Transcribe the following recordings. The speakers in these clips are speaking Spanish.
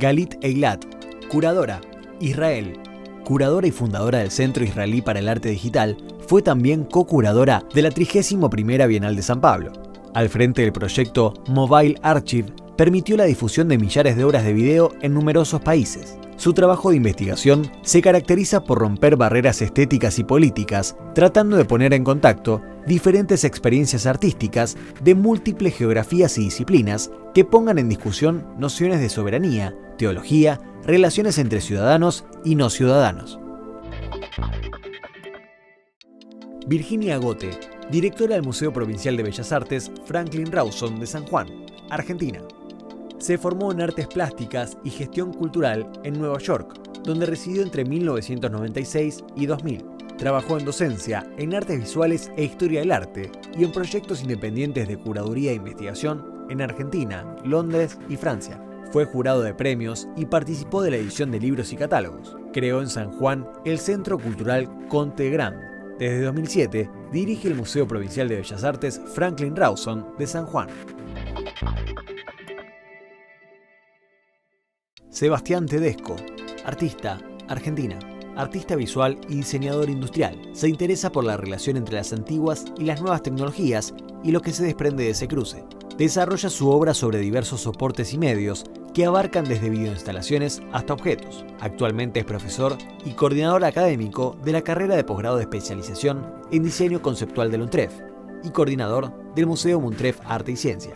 Galit Eilat, curadora, Israel. Curadora y fundadora del Centro Israelí para el Arte Digital, fue también co-curadora de la 31ª Bienal de San Pablo. Al frente del proyecto Mobile Archive, permitió la difusión de millares de horas de video en numerosos países. Su trabajo de investigación se caracteriza por romper barreras estéticas y políticas, tratando de poner en contacto diferentes experiencias artísticas de múltiples geografías y disciplinas que pongan en discusión nociones de soberanía, teología, relaciones entre ciudadanos y no ciudadanos. Virginia Gote, directora del Museo Provincial de Bellas Artes Franklin Rawson de San Juan, Argentina. Se formó en artes plásticas y gestión cultural en Nueva York, donde residió entre 1996 y 2000. Trabajó en docencia, en artes visuales e historia del arte y en proyectos independientes de curaduría e investigación en Argentina, Londres y Francia. Fue jurado de premios y participó de la edición de libros y catálogos. Creó en San Juan el Centro Cultural Conte Grand. Desde 2007 dirige el Museo Provincial de Bellas Artes Franklin Rawson de San Juan. Sebastián Tedesco, artista, Argentina. Artista visual y diseñador industrial. Se interesa por la relación entre las antiguas y las nuevas tecnologías y lo que se desprende de ese cruce. Desarrolla su obra sobre diversos soportes y medios que abarcan desde videoinstalaciones hasta objetos. Actualmente es profesor y coordinador académico de la carrera de posgrado de especialización en diseño conceptual del UNTREF y coordinador del Museo UNTREF Arte y Ciencia.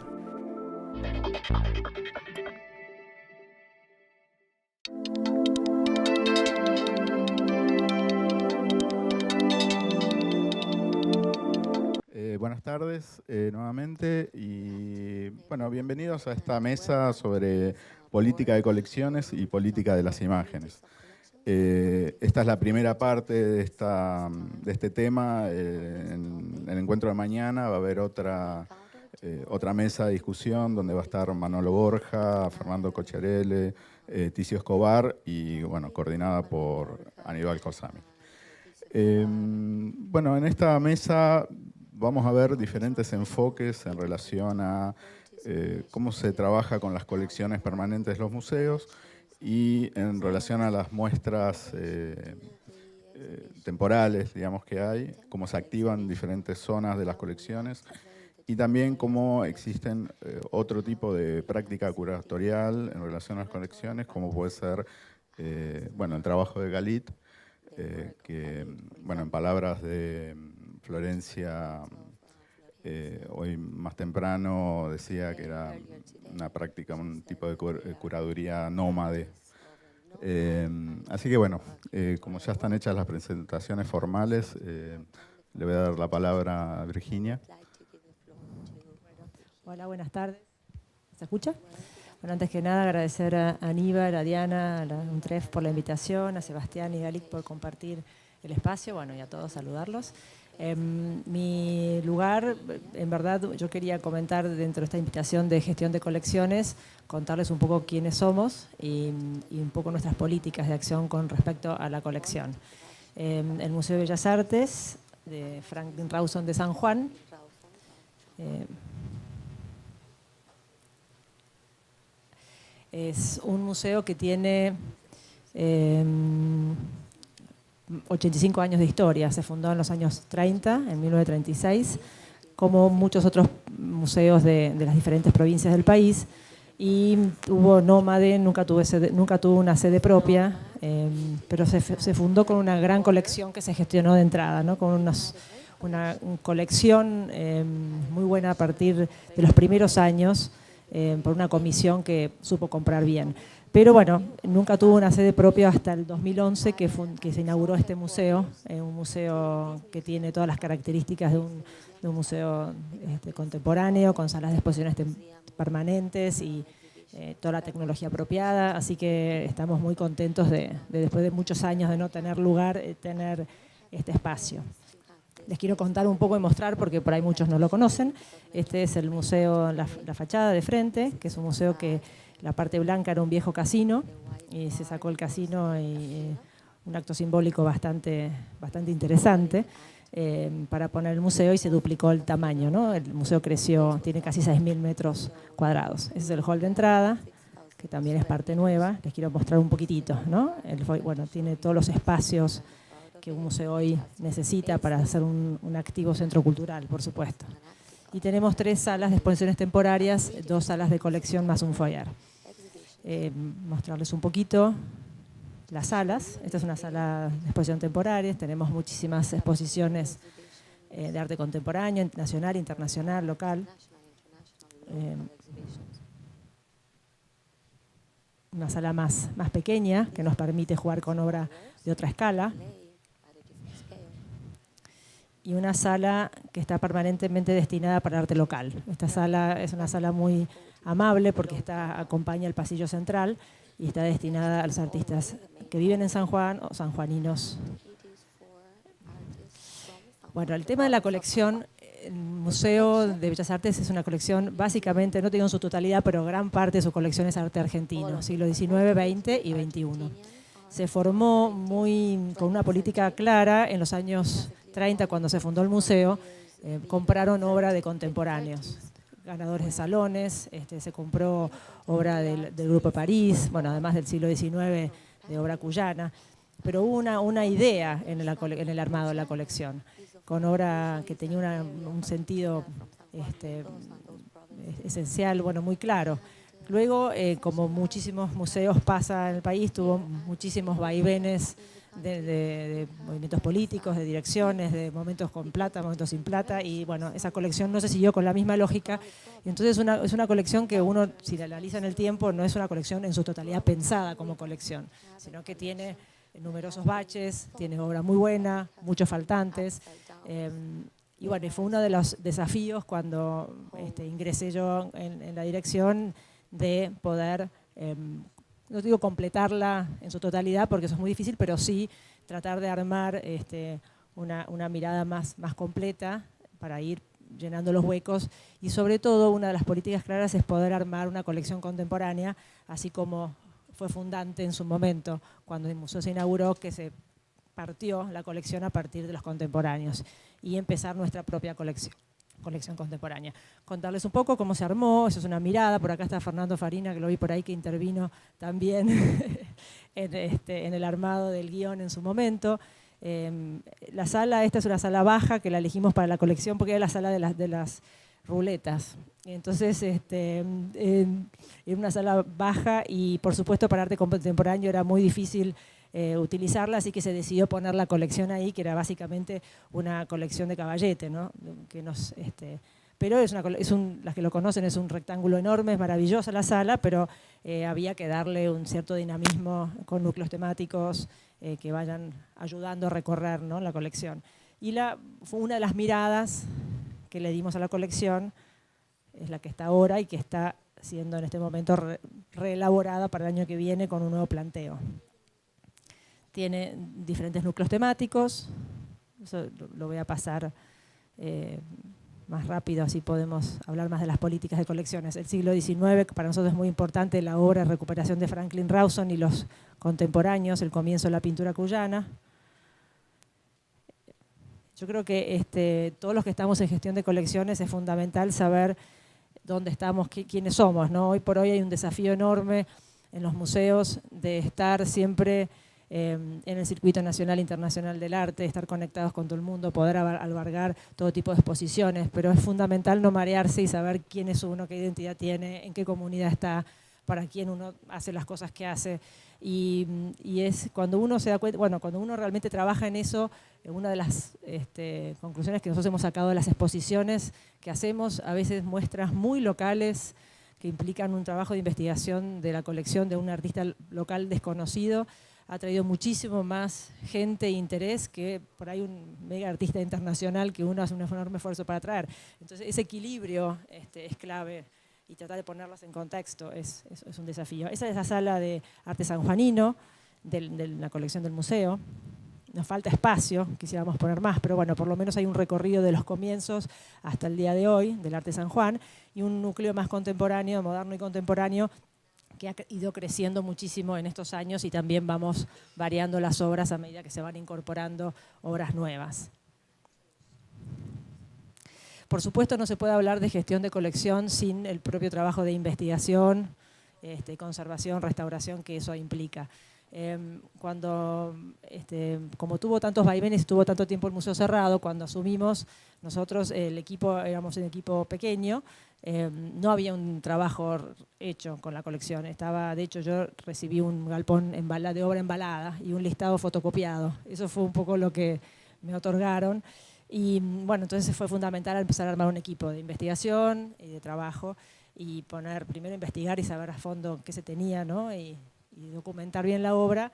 Buenas tardes nuevamente y bueno, bienvenidos a esta mesa sobre política de colecciones y política de las imágenes. Esta es la primera parte de este tema. En el encuentro de mañana va a haber otra mesa de discusión donde va a estar Manolo Borja, Fernando Cocciarelli, Ticio Escobar y bueno, coordinada por Aníbal Cosami. Bueno, en esta mesa vamos a ver diferentes enfoques en relación a cómo se trabaja con las colecciones permanentes de los museos y en relación a las muestras temporales, digamos, que hay, cómo se activan diferentes zonas de las colecciones y también cómo existen otro tipo de práctica curatorial en relación a las colecciones, como puede ser bueno, el trabajo de Galit, que, bueno, en palabras de Florencia, hoy más temprano decía que era una práctica, un tipo de curaduría nómade. Así que bueno, como ya están hechas las presentaciones formales, le voy a dar la palabra a Virginia. Hola, buenas tardes. ¿Se escucha? Bueno, antes que nada agradecer a Aníbal, a Diana, a la UNTREF por la invitación, a Sebastián y Galit por compartir el espacio, bueno, y a todos saludarlos. Mi lugar, en verdad, yo quería comentar dentro de esta invitación de gestión de colecciones, contarles un poco quiénes somos y un poco nuestras políticas de acción con respecto a la colección. El Museo de Bellas Artes de Franklin Rawson de San Juan es un museo que tiene 85 años de historia. Se fundó en los años 30, en 1936, como muchos otros museos de las diferentes provincias del país. Y hubo nómade, nunca tuvo una sede propia, pero se fundó con una gran colección que se gestionó de entrada, ¿no? Con una colección muy buena a partir de los primeros años, por una comisión que supo comprar bien. Pero bueno, nunca tuvo una sede propia hasta el 2011 que se inauguró este museo, un museo que tiene todas las características de un museo contemporáneo, con salas de exposiciones permanentes y toda la tecnología apropiada. Así que estamos muy contentos de después de muchos años de no tener lugar, tener este espacio. Les quiero contar un poco y mostrar, porque por ahí muchos no lo conocen. Este es el museo, la fachada de frente, que es un museo que la parte blanca era un viejo casino y se sacó el casino y un acto simbólico bastante interesante para poner el museo y se duplicó el tamaño, ¿no? El museo creció, tiene casi 6.000 metros cuadrados. Ese es el hall de entrada, que también es parte nueva. Les quiero mostrar un poquitito, ¿no? Bueno, tiene todos los espacios que un museo hoy necesita para ser un activo centro cultural, por supuesto. Y tenemos 3 salas de exposiciones temporarias, 2 salas de colección más un foyer. Mostrarles un poquito las salas. Esta es una sala de exposición temporaria, tenemos muchísimas exposiciones de arte contemporáneo, nacional, internacional, local. Una sala más pequeña que nos permite jugar con obra de otra escala. Y una sala que está permanentemente destinada para arte local. Esta sala es una sala muy amable porque acompaña el pasillo central y está destinada a los artistas que viven en San Juan o sanjuaninos. Bueno, el tema de la colección, el Museo de Bellas Artes es una colección básicamente, no digo en su totalidad, pero gran parte de su colección es arte argentino, siglo XIX, XX y XXI. Se formó con una política clara en los años 30, cuando se fundó el museo. Compraron obra de contemporáneos, ganadores de salones, se compró obra del Grupo París, bueno, además del siglo XIX, de obra cuyana, pero hubo una idea en el armado de la colección, con obra que tenía un sentido esencial, bueno, muy claro. Luego, como muchísimos museos pasa en el país, tuvo muchísimos vaivenes de movimientos políticos, de direcciones, de momentos con plata, momentos sin plata, y bueno, esa colección no se siguió con la misma lógica. Y entonces es una colección que uno, si la analiza en el tiempo, no es una colección en su totalidad pensada como colección, sino que tiene numerosos baches, tiene obra muy buena, muchos faltantes. Y bueno, fue uno de los desafíos cuando ingresé yo en la dirección, de poder, no digo completarla en su totalidad porque eso es muy difícil, pero sí tratar de armar una mirada más completa para ir llenando los huecos, y sobre todo una de las políticas claras es poder armar una colección contemporánea, así como fue fundante en su momento cuando el museo se inauguró, que se partió la colección a partir de los contemporáneos y empezar nuestra propia colección contemporánea. Contarles un poco cómo se armó, eso es una mirada. Por acá está Fernando Farina, que lo vi por ahí, que intervino también en el armado del guión en su momento. La sala, esta es una sala baja que la elegimos para la colección porque era la sala de las ruletas. Entonces, era una sala baja y por supuesto para arte contemporáneo era muy difícil utilizarla, así que se decidió poner la colección ahí, que era básicamente una colección de Caballete, ¿no? Pero las que lo conocen, es un rectángulo enorme, es maravillosa la sala, pero había que darle un cierto dinamismo con núcleos temáticos que vayan ayudando a recorrer, ¿no?, la colección. Y fue una de las miradas que le dimos a la colección, es la que está ahora y que está siendo en este momento reelaborada para el año que viene con un nuevo planteo. Tiene diferentes núcleos temáticos, eso lo voy a pasar más rápido, así podemos hablar más de las políticas de colecciones. El siglo XIX, para nosotros es muy importante la obra de recuperación de Franklin Rawson y los contemporáneos, el comienzo de la pintura cuyana. Yo creo que todos los que estamos en gestión de colecciones es fundamental saber dónde estamos, quiénes somos, ¿no? Hoy por hoy hay un desafío enorme en los museos de estar siempre en el circuito nacional e internacional del arte, estar conectados con todo el mundo, poder albergar todo tipo de exposiciones, pero es fundamental no marearse y saber quién es uno, qué identidad tiene, en qué comunidad está, para quién uno hace las cosas que hace. Y es cuando uno se da cuenta, bueno, cuando uno realmente trabaja en eso, una de las conclusiones que nosotros hemos sacado de las exposiciones que hacemos, a veces muestras muy locales que implican un trabajo de investigación de la colección de un artista local desconocido, ha traído muchísimo más gente e interés que por ahí un mega artista internacional que uno hace un enorme esfuerzo para traer. Entonces ese equilibrio es clave y tratar de ponerlos en contexto es un desafío. Esa es la sala de arte sanjuanino de la colección del museo. Nos falta espacio, quisiéramos poner más, pero bueno, por lo menos hay un recorrido de los comienzos hasta el día de hoy del arte San Juan y un núcleo más contemporáneo, moderno y contemporáneo, que ha ido creciendo muchísimo en estos años y también vamos variando las obras a medida que se van incorporando obras nuevas. Por supuesto no se puede hablar de gestión de colección sin el propio trabajo de investigación conservación, restauración que eso implica. Como tuvo tantos vaivenes, estuvo tanto tiempo el museo cerrado, cuando asumimos nosotros, el equipo, éramos un equipo pequeño, no había un trabajo hecho con la colección. De hecho, yo recibí un galpón de obra embalada y un listado fotocopiado. Eso fue un poco lo que me otorgaron. Y bueno, entonces fue fundamental empezar a armar un equipo de investigación y de trabajo y primero investigar y saber a fondo qué se tenía, ¿no? Y documentar bien la obra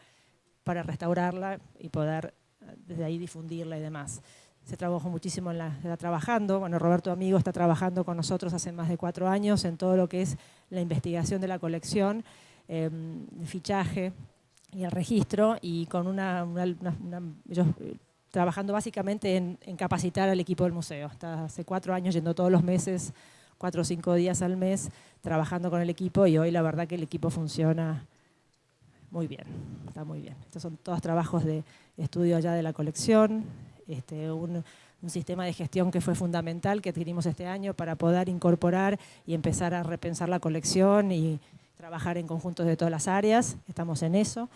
para restaurarla y poder desde ahí difundirla y demás. Se trabajó muchísimo trabajando. Bueno, Roberto Amigo está trabajando con nosotros hace más de 4 años en todo lo que es la investigación de la colección, el fichaje y el registro, y con ellos trabajando básicamente en capacitar al equipo del museo. Está hace 4 años yendo todos los meses, 4 o 5 días al mes, trabajando con el equipo, y hoy la verdad que el equipo funciona muy bien, está muy bien. Estos son todos trabajos de estudio allá de la colección, un sistema de gestión que fue fundamental, que adquirimos este año para poder incorporar y empezar a repensar la colección y trabajar en conjuntos de todas las áreas. Estamos en eso,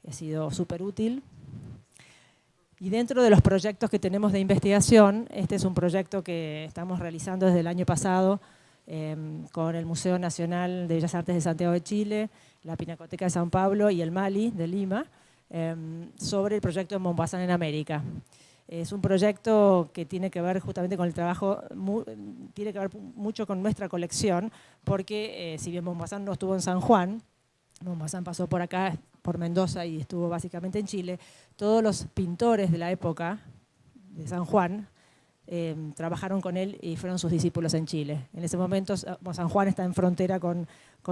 ha sido súper útil. Y dentro de los proyectos que tenemos de investigación, este es un proyecto que estamos realizando desde el año pasado con el Museo Nacional de Bellas Artes de Santiago de Chile, la Pinacoteca de San Pablo y el MALI de Lima, sobre el proyecto de Montbazán en América. Es un proyecto que tiene que ver justamente con el trabajo, tiene que ver mucho con nuestra colección, porque si bien Montbazán no estuvo en San Juan, Montbazán pasó por acá, por Mendoza, y estuvo básicamente en Chile, todos los pintores de la época de San Juan trabajaron con él y fueron sus discípulos en Chile. En ese momento San Juan está en frontera con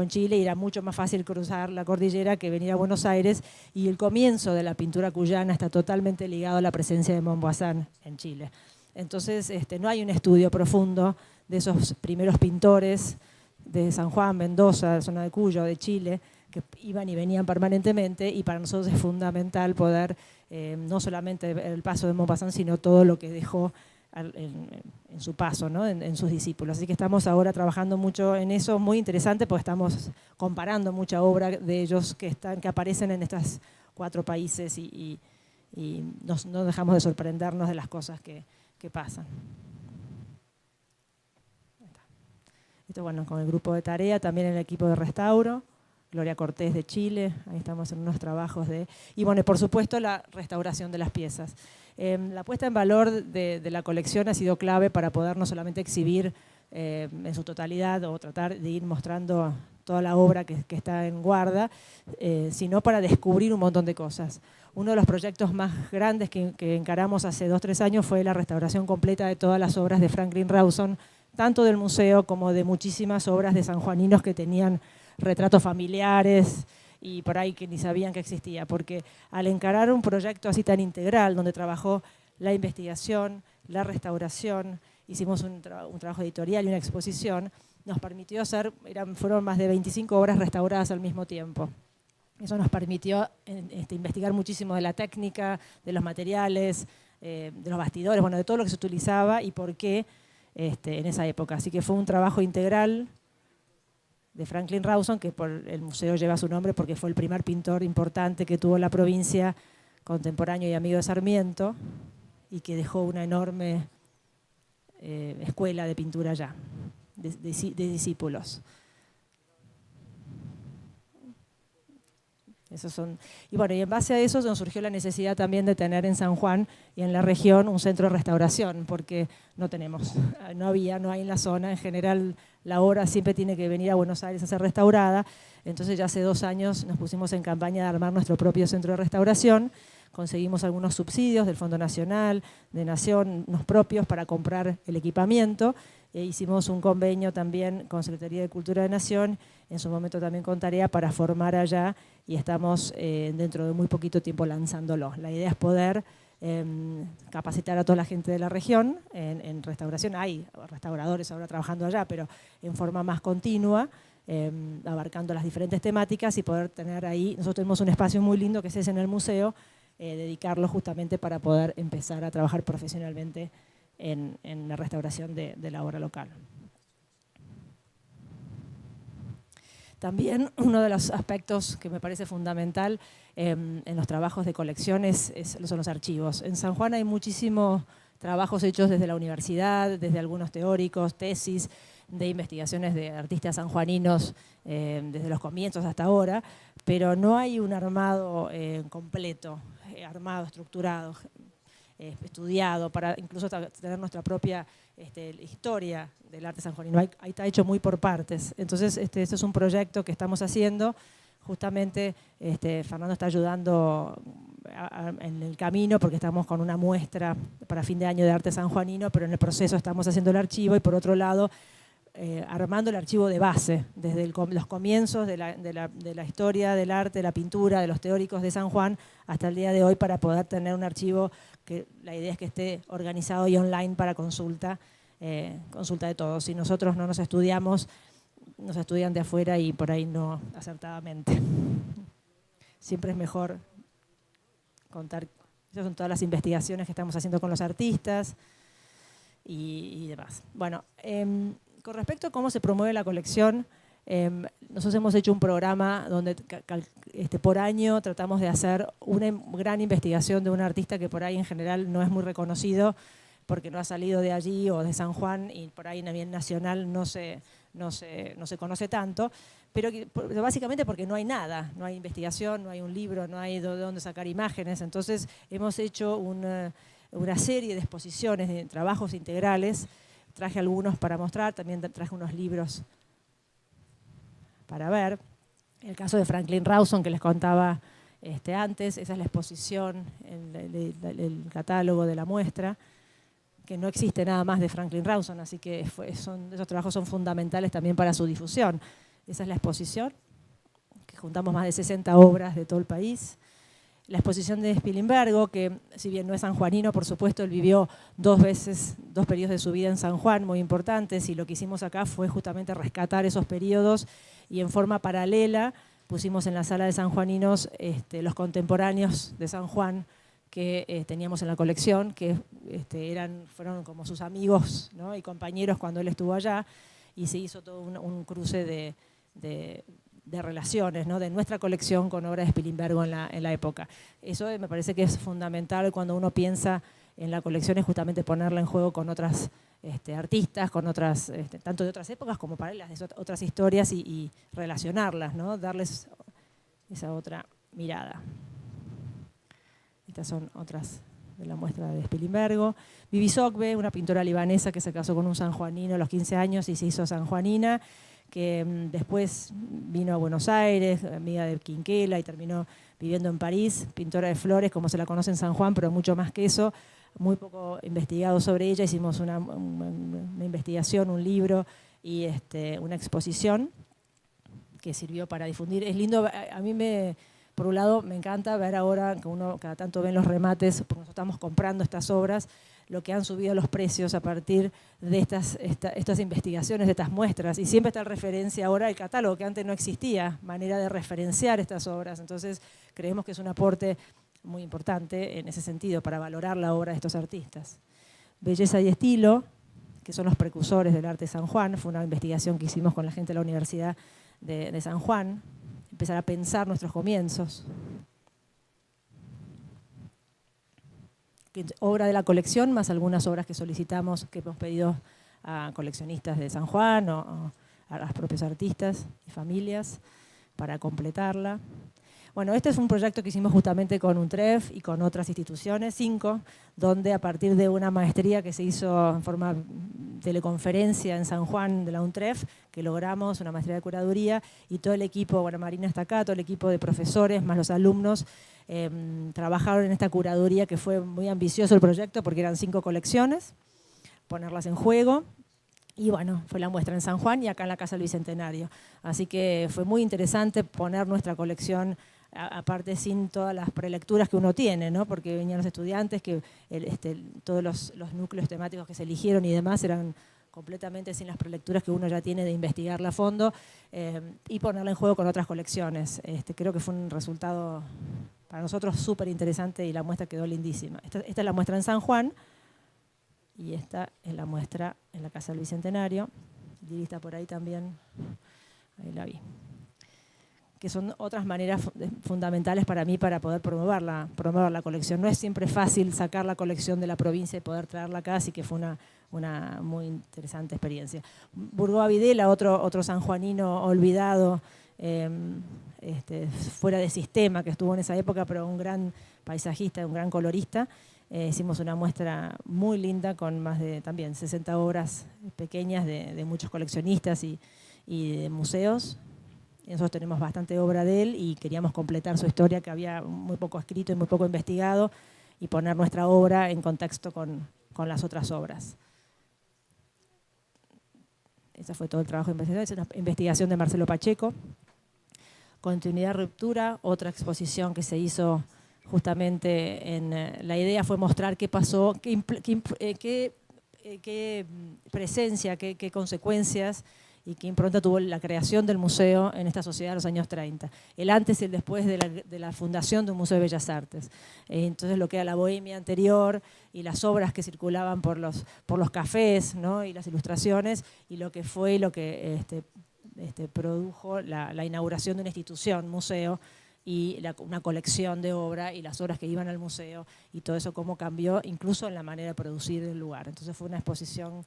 Chile y era mucho más fácil cruzar la cordillera que venir a Buenos Aires, y el comienzo de la pintura cuyana está totalmente ligado a la presencia de Montbazán en Chile. Entonces no hay un estudio profundo de esos primeros pintores de San Juan, Mendoza, zona de Cuyo, de Chile, que iban y venían permanentemente, y para nosotros es fundamental poder no solamente ver el paso de Montbazán, sino todo lo que dejó en su paso, ¿no? en sus discípulos. Así que estamos ahora trabajando mucho en eso, muy interesante, porque estamos comparando mucha obra de ellos que aparecen en estos 4 países y no dejamos de sorprendernos de las cosas que pasan. Esto, bueno, con el grupo de tarea, también el equipo de restauro, Gloria Cortés de Chile, ahí estamos en unos trabajos y bueno, por supuesto la restauración de las piezas. La puesta en valor de la colección ha sido clave para poder no solamente exhibir en su totalidad o tratar de ir mostrando toda la obra que está en guarda, sino para descubrir un montón de cosas. Uno de los proyectos más grandes que encaramos hace 2 o 3 años fue la restauración completa de todas las obras de Franklin Rawson, tanto del museo como de muchísimas obras de sanjuaninos que tenían retratos familiares y por ahí que ni sabían que existía, porque al encarar un proyecto así tan integral, donde trabajó la investigación, la restauración, hicimos un trabajo editorial y una exposición, nos permitió fueron más de 25 obras restauradas al mismo tiempo. Eso nos permitió investigar muchísimo de la técnica, de los materiales, de los bastidores, bueno, de todo lo que se utilizaba y por qué en esa época. Así que fue un trabajo integral de Franklin Rawson, que el museo lleva su nombre porque fue el primer pintor importante que tuvo la provincia, contemporáneo y amigo de Sarmiento, y que dejó una enorme escuela de pintura allá, de discípulos. Y bueno, y en base a eso nos surgió la necesidad también de tener en San Juan y en la región un centro de restauración, porque no hay en la zona. En general la obra siempre tiene que venir a Buenos Aires a ser restaurada. Entonces ya hace 2 años nos pusimos en campaña de armar nuestro propio centro de restauración. Conseguimos algunos subsidios del Fondo Nacional, de Nación, unos propios para comprar el equipamiento. Hicimos un convenio también con Secretaría de Cultura de Nación, en su momento también con Tarea, para formar allá, y estamos dentro de muy poquito tiempo lanzándolo. La idea es poder capacitar a toda la gente de la región en restauración. Hay restauradores ahora trabajando allá, pero en forma más continua, abarcando las diferentes temáticas, y poder tener ahí, nosotros tenemos un espacio muy lindo que es ese en el museo, dedicarlo justamente para poder empezar a trabajar profesionalmente en la restauración de la obra local. También uno de los aspectos que me parece fundamental en los trabajos de colecciones son los archivos. En San Juan hay muchísimos trabajos hechos desde la universidad, desde algunos teóricos, tesis de investigaciones de artistas sanjuaninos desde los comienzos hasta ahora, pero no hay un armado completo, armado, estructurado, estudiado, para incluso tener nuestra propia historia del arte sanjuanino. Ahí está hecho muy por partes. Entonces, este es un proyecto que estamos haciendo. Justamente Fernando está ayudando en el camino porque estamos con una muestra para fin de año de arte sanjuanino, pero en el proceso estamos haciendo el archivo y por otro lado armando el archivo de base, desde los comienzos de la historia del arte, de la pintura, de los teóricos de San Juan, hasta el día de hoy, para poder tener un archivo que la idea es que esté organizado y online para consulta de todos. Si nosotros no nos estudiamos, nos estudian de afuera y por ahí no acertadamente. Siempre es mejor contar. Esas son todas las investigaciones que estamos haciendo con los artistas y demás. Bueno, con respecto a cómo se promueve la colección, nosotros hemos hecho un programa donde por año tratamos de hacer una gran investigación de un artista que por ahí en general no es muy reconocido porque no ha salido de allí o de San Juan y por ahí a nivel nacional no se conoce tanto, pero básicamente porque no hay nada, no hay investigación, no hay un libro, no hay de dónde sacar imágenes. Entonces hemos hecho una serie de exposiciones, de trabajos integrales. Traje algunos para mostrar, también traje unos libros para ver. El caso de Franklin Rawson, que les contaba antes, esa es la exposición, el catálogo de la muestra, que no existe nada más de Franklin Rawson, así que esos trabajos son fundamentales también para su difusión. Esa es la exposición, que juntamos más de 60 obras de todo el país. La exposición de Spilimbergo, que si bien no es sanjuanino, por supuesto, él vivió dos periodos de su vida en San Juan muy importantes, y lo que hicimos acá fue justamente rescatar esos periodos y en forma paralela pusimos en la sala de sanjuaninos los contemporáneos de San Juan que teníamos en la colección, que fueron como sus amigos, ¿no?, y compañeros cuando él estuvo allá, y se hizo todo un cruce de relaciones, ¿no?, de nuestra colección con obras de Spilimbergo en la época. Eso me parece que es fundamental cuando uno piensa en la colección, es justamente ponerla en juego con otras artistas, con otras, tanto de otras épocas como paralelas, de otras historias y relacionarlas, ¿no?, darles esa otra mirada. Estas son otras de la muestra de Spilimbergo. Vivi Sogbe, una pintora libanesa que se casó con un sanjuanino a los 15 años y se hizo sanjuanina, que después vino a Buenos Aires, amiga de Quinquela, y terminó viviendo en París, pintora de flores, como se la conoce en San Juan, pero mucho más que eso, muy poco investigado sobre ella. Hicimos una investigación, un libro y una exposición que sirvió para difundir. Es lindo, a mí por un lado me encanta ver ahora que uno cada tanto ve en los remates, porque nosotros estamos comprando estas obras, lo que han subido los precios a partir de estas investigaciones, de estas muestras. Y siempre está en referencia ahora el catálogo, que antes no existía, manera de referenciar estas obras. Entonces creemos que es un aporte muy importante en ese sentido, para valorar la obra de estos artistas. Belleza y estilo, que son los precursores del arte de San Juan, fue una investigación que hicimos con la gente de la Universidad de San Juan, empezar a pensar nuestros comienzos. Obra de la colección, más algunas obras que solicitamos, que hemos pedido a coleccionistas de San Juan o a los propios artistas y familias para completarla. Bueno, este es un proyecto que hicimos justamente con UNTREF y con otras instituciones, 5, donde a partir de una maestría que se hizo en forma teleconferencia en San Juan de la UNTREF, que logramos una maestría de curaduría, y todo el equipo, bueno, Marina está acá, todo el equipo de profesores, más los alumnos, trabajaron en esta curaduría, que fue muy ambicioso el proyecto porque eran 5 colecciones, ponerlas en juego. Y bueno, fue la muestra en San Juan y acá en la Casa del Bicentenario. Así que fue muy interesante poner nuestra colección, aparte sin todas las prelecturas que uno tiene, ¿no?, porque venían los estudiantes, que todos los núcleos temáticos que se eligieron y demás eran completamente sin las prelecturas que uno ya tiene de investigarla a fondo, y ponerla en juego con otras colecciones. Creo que fue un resultado para nosotros súper interesante y la muestra quedó lindísima. Esta es la muestra en San Juan y esta es la muestra en la Casa del Bicentenario. Lili está por ahí también, ahí la vi. que son otras maneras fundamentales para mí para poder promover la colección. No es siempre fácil sacar la colección de la provincia y poder traerla acá, así que fue una muy interesante experiencia. Burgoa Videla, otro sanjuanino olvidado, fuera de sistema, que estuvo en esa época, pero un gran paisajista, un gran colorista. Hicimos una muestra muy linda con más de también 60 obras pequeñas de muchos coleccionistas y de museos. Nosotros tenemos bastante obra de él y queríamos completar su historia, que había muy poco escrito y muy poco investigado, y poner nuestra obra en contexto con las otras obras. Ese fue todo el trabajo de investigación. Es una investigación de Marcelo Pacheco. Continuidad, ruptura, otra exposición que se hizo justamente la idea fue mostrar qué pasó, qué presencia, qué consecuencias y qué impronta tuvo la creación del museo en esta sociedad de los años 30. El antes y el después de la fundación de un museo de Bellas Artes. Entonces lo que era la bohemia anterior y las obras que circulaban por los cafés, ¿no? Y las ilustraciones, y lo que fue y lo que produjo la inauguración de una institución, museo, y una colección de obra y las obras que iban al museo, y todo eso cómo cambió incluso en la manera de producir el lugar. Entonces fue una exposición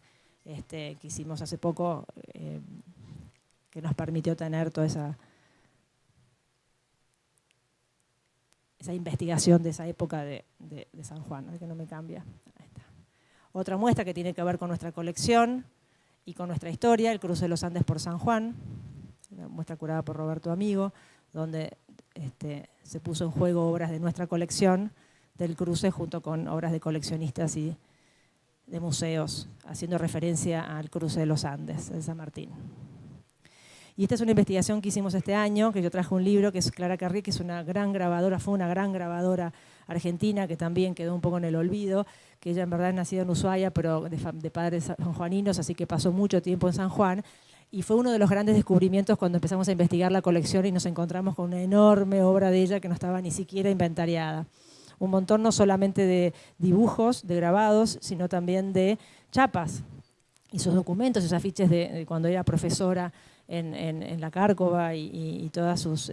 que hicimos hace poco, que nos permitió tener toda esa investigación de esa época de San Juan, que no me cambia. Ahí está. Otra muestra que tiene que ver con nuestra colección y con nuestra historia, el cruce de los Andes por San Juan, una muestra curada por Roberto Amigo, donde se puso en juego obras de nuestra colección del cruce junto con obras de coleccionistas y de museos, haciendo referencia al cruce de los Andes, de San Martín. Y esta es una investigación que hicimos este año, que yo traje un libro, que es Clara Carrié, que es una gran grabadora, fue una gran grabadora argentina, que también quedó un poco en el olvido, que ella en verdad es nacida en Ushuaia, pero de padres sanjuaninos, así que pasó mucho tiempo en San Juan, y fue uno de los grandes descubrimientos cuando empezamos a investigar la colección y nos encontramos con una enorme obra de ella que no estaba ni siquiera inventariada. Un montón no solamente de dibujos, de grabados, sino también de chapas. Y sus documentos, esos afiches de cuando era profesora en la Cárcova y todas sus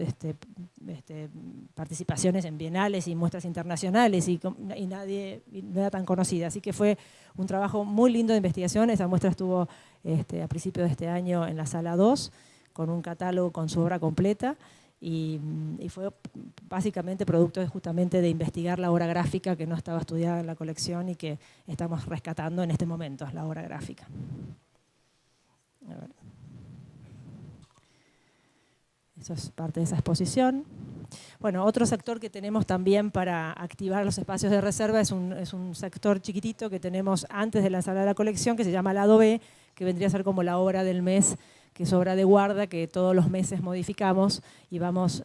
participaciones en bienales y muestras internacionales y nadie no era tan conocida. Así que fue un trabajo muy lindo de investigación. Esa muestra estuvo a principios de este año en la Sala 2 con un catálogo con su obra completa. Y fue básicamente producto justamente de investigar la obra gráfica que no estaba estudiada en la colección y que estamos rescatando en este momento, la obra gráfica. A ver. Eso es parte de esa exposición. Bueno, otro sector que tenemos también para activar los espacios de reserva es un sector chiquitito que tenemos antes de la sala de la colección, que se llama Lado B, que vendría a ser como la obra del mes, que es obra de guarda, que todos los meses modificamos y vamos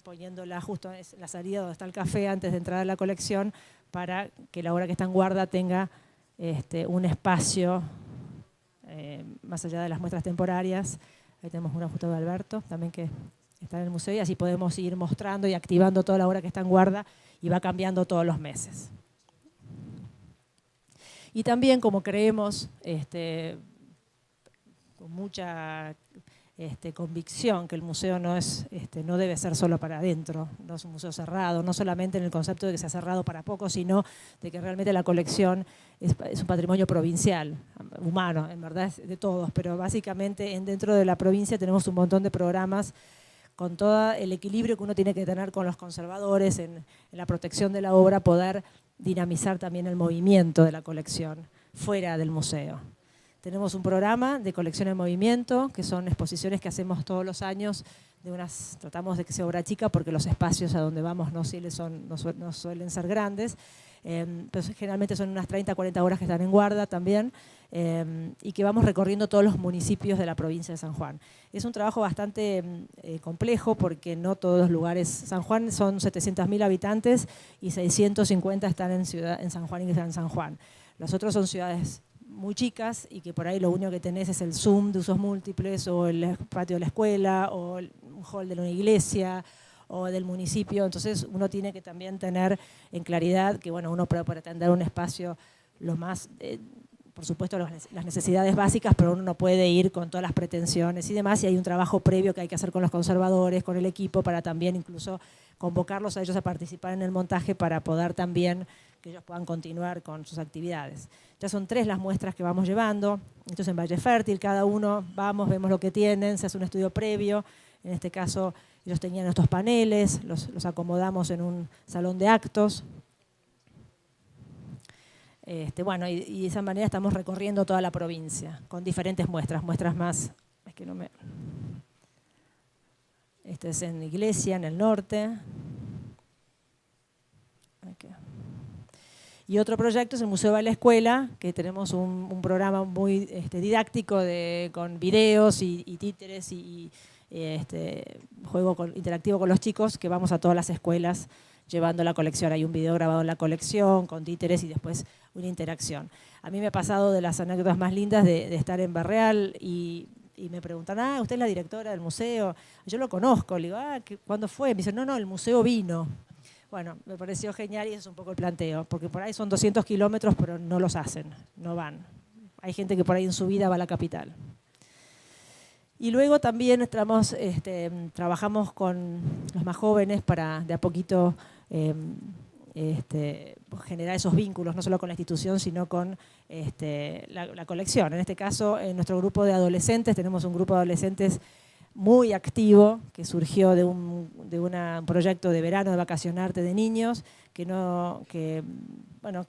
poniéndola justo en la salida donde está el café antes de entrar a la colección, para que la obra que está en guarda tenga un espacio más allá de las muestras temporarias. Ahí tenemos una foto de Alberto también que está en el museo, y así podemos ir mostrando y activando toda la obra que está en guarda y va cambiando todos los meses. Y también, como creemos con mucha convicción que el museo no debe ser solo para adentro, no es un museo cerrado, no solamente en el concepto de que sea cerrado para pocos, sino de que realmente la colección es un patrimonio provincial, humano, en verdad es de todos, pero básicamente dentro de la provincia tenemos un montón de programas con todo el equilibrio que uno tiene que tener con los conservadores en la protección de la obra, poder dinamizar también el movimiento de la colección fuera del museo. Tenemos un programa de colección en movimiento, que son exposiciones que hacemos todos los años, tratamos de que sea obra chica porque los espacios a donde vamos no suelen ser grandes, pero generalmente son unas 30, 40 horas que están en guarda también, y que vamos recorriendo todos los municipios de la provincia de San Juan. Es un trabajo bastante complejo porque no todos los lugares, San Juan son 700.000 habitantes y 650 están en San Juan y en San Juan. Los otros son ciudades muy chicas y que por ahí lo único que tenés es el Zoom de usos múltiples o el patio de la escuela o un hall de una iglesia o del municipio. Entonces uno tiene que también tener en claridad que uno puede pretender un espacio lo más por supuesto, las necesidades básicas, pero uno no puede ir con todas las pretensiones y demás, y hay un trabajo previo que hay que hacer con los conservadores, con el equipo, para también incluso convocarlos a ellos a participar en el montaje para poder también que ellos puedan continuar con sus actividades. Ya son 3 las muestras que vamos llevando. Esto es en Valle Fértil, cada uno vamos, vemos lo que tienen, se hace un estudio previo. En este caso, ellos tenían estos paneles, los acomodamos en un salón de actos. Bueno, y de esa manera estamos recorriendo toda la provincia con diferentes muestras más. Es que no me... Este es en Iglesia, en el norte. Okay. Y otro proyecto es el Museo de la Escuela, que tenemos un programa muy didáctico con videos y títeres y juego interactivo con los chicos, que vamos a todas las escuelas llevando la colección. Hay un video grabado en la colección con títeres y después una interacción. A mí me ha pasado de las anécdotas más lindas de estar en Barreal y me preguntan, ¿usted es la directora del museo? Yo lo conozco, le digo, ¿cuándo fue? Me dicen, no, el museo vino. Bueno, me pareció genial y ese es un poco el planteo, porque por ahí son 200 kilómetros, pero no los hacen, no van. Hay gente que por ahí en su vida va a la capital. Y luego también trabajamos con los más jóvenes para de a poquito generar esos vínculos, no solo con la institución, sino con la colección. En este caso, en nuestro grupo de adolescentes, tenemos un grupo de adolescentes muy activo, que surgió de un proyecto de verano de vacacionarte de niños, que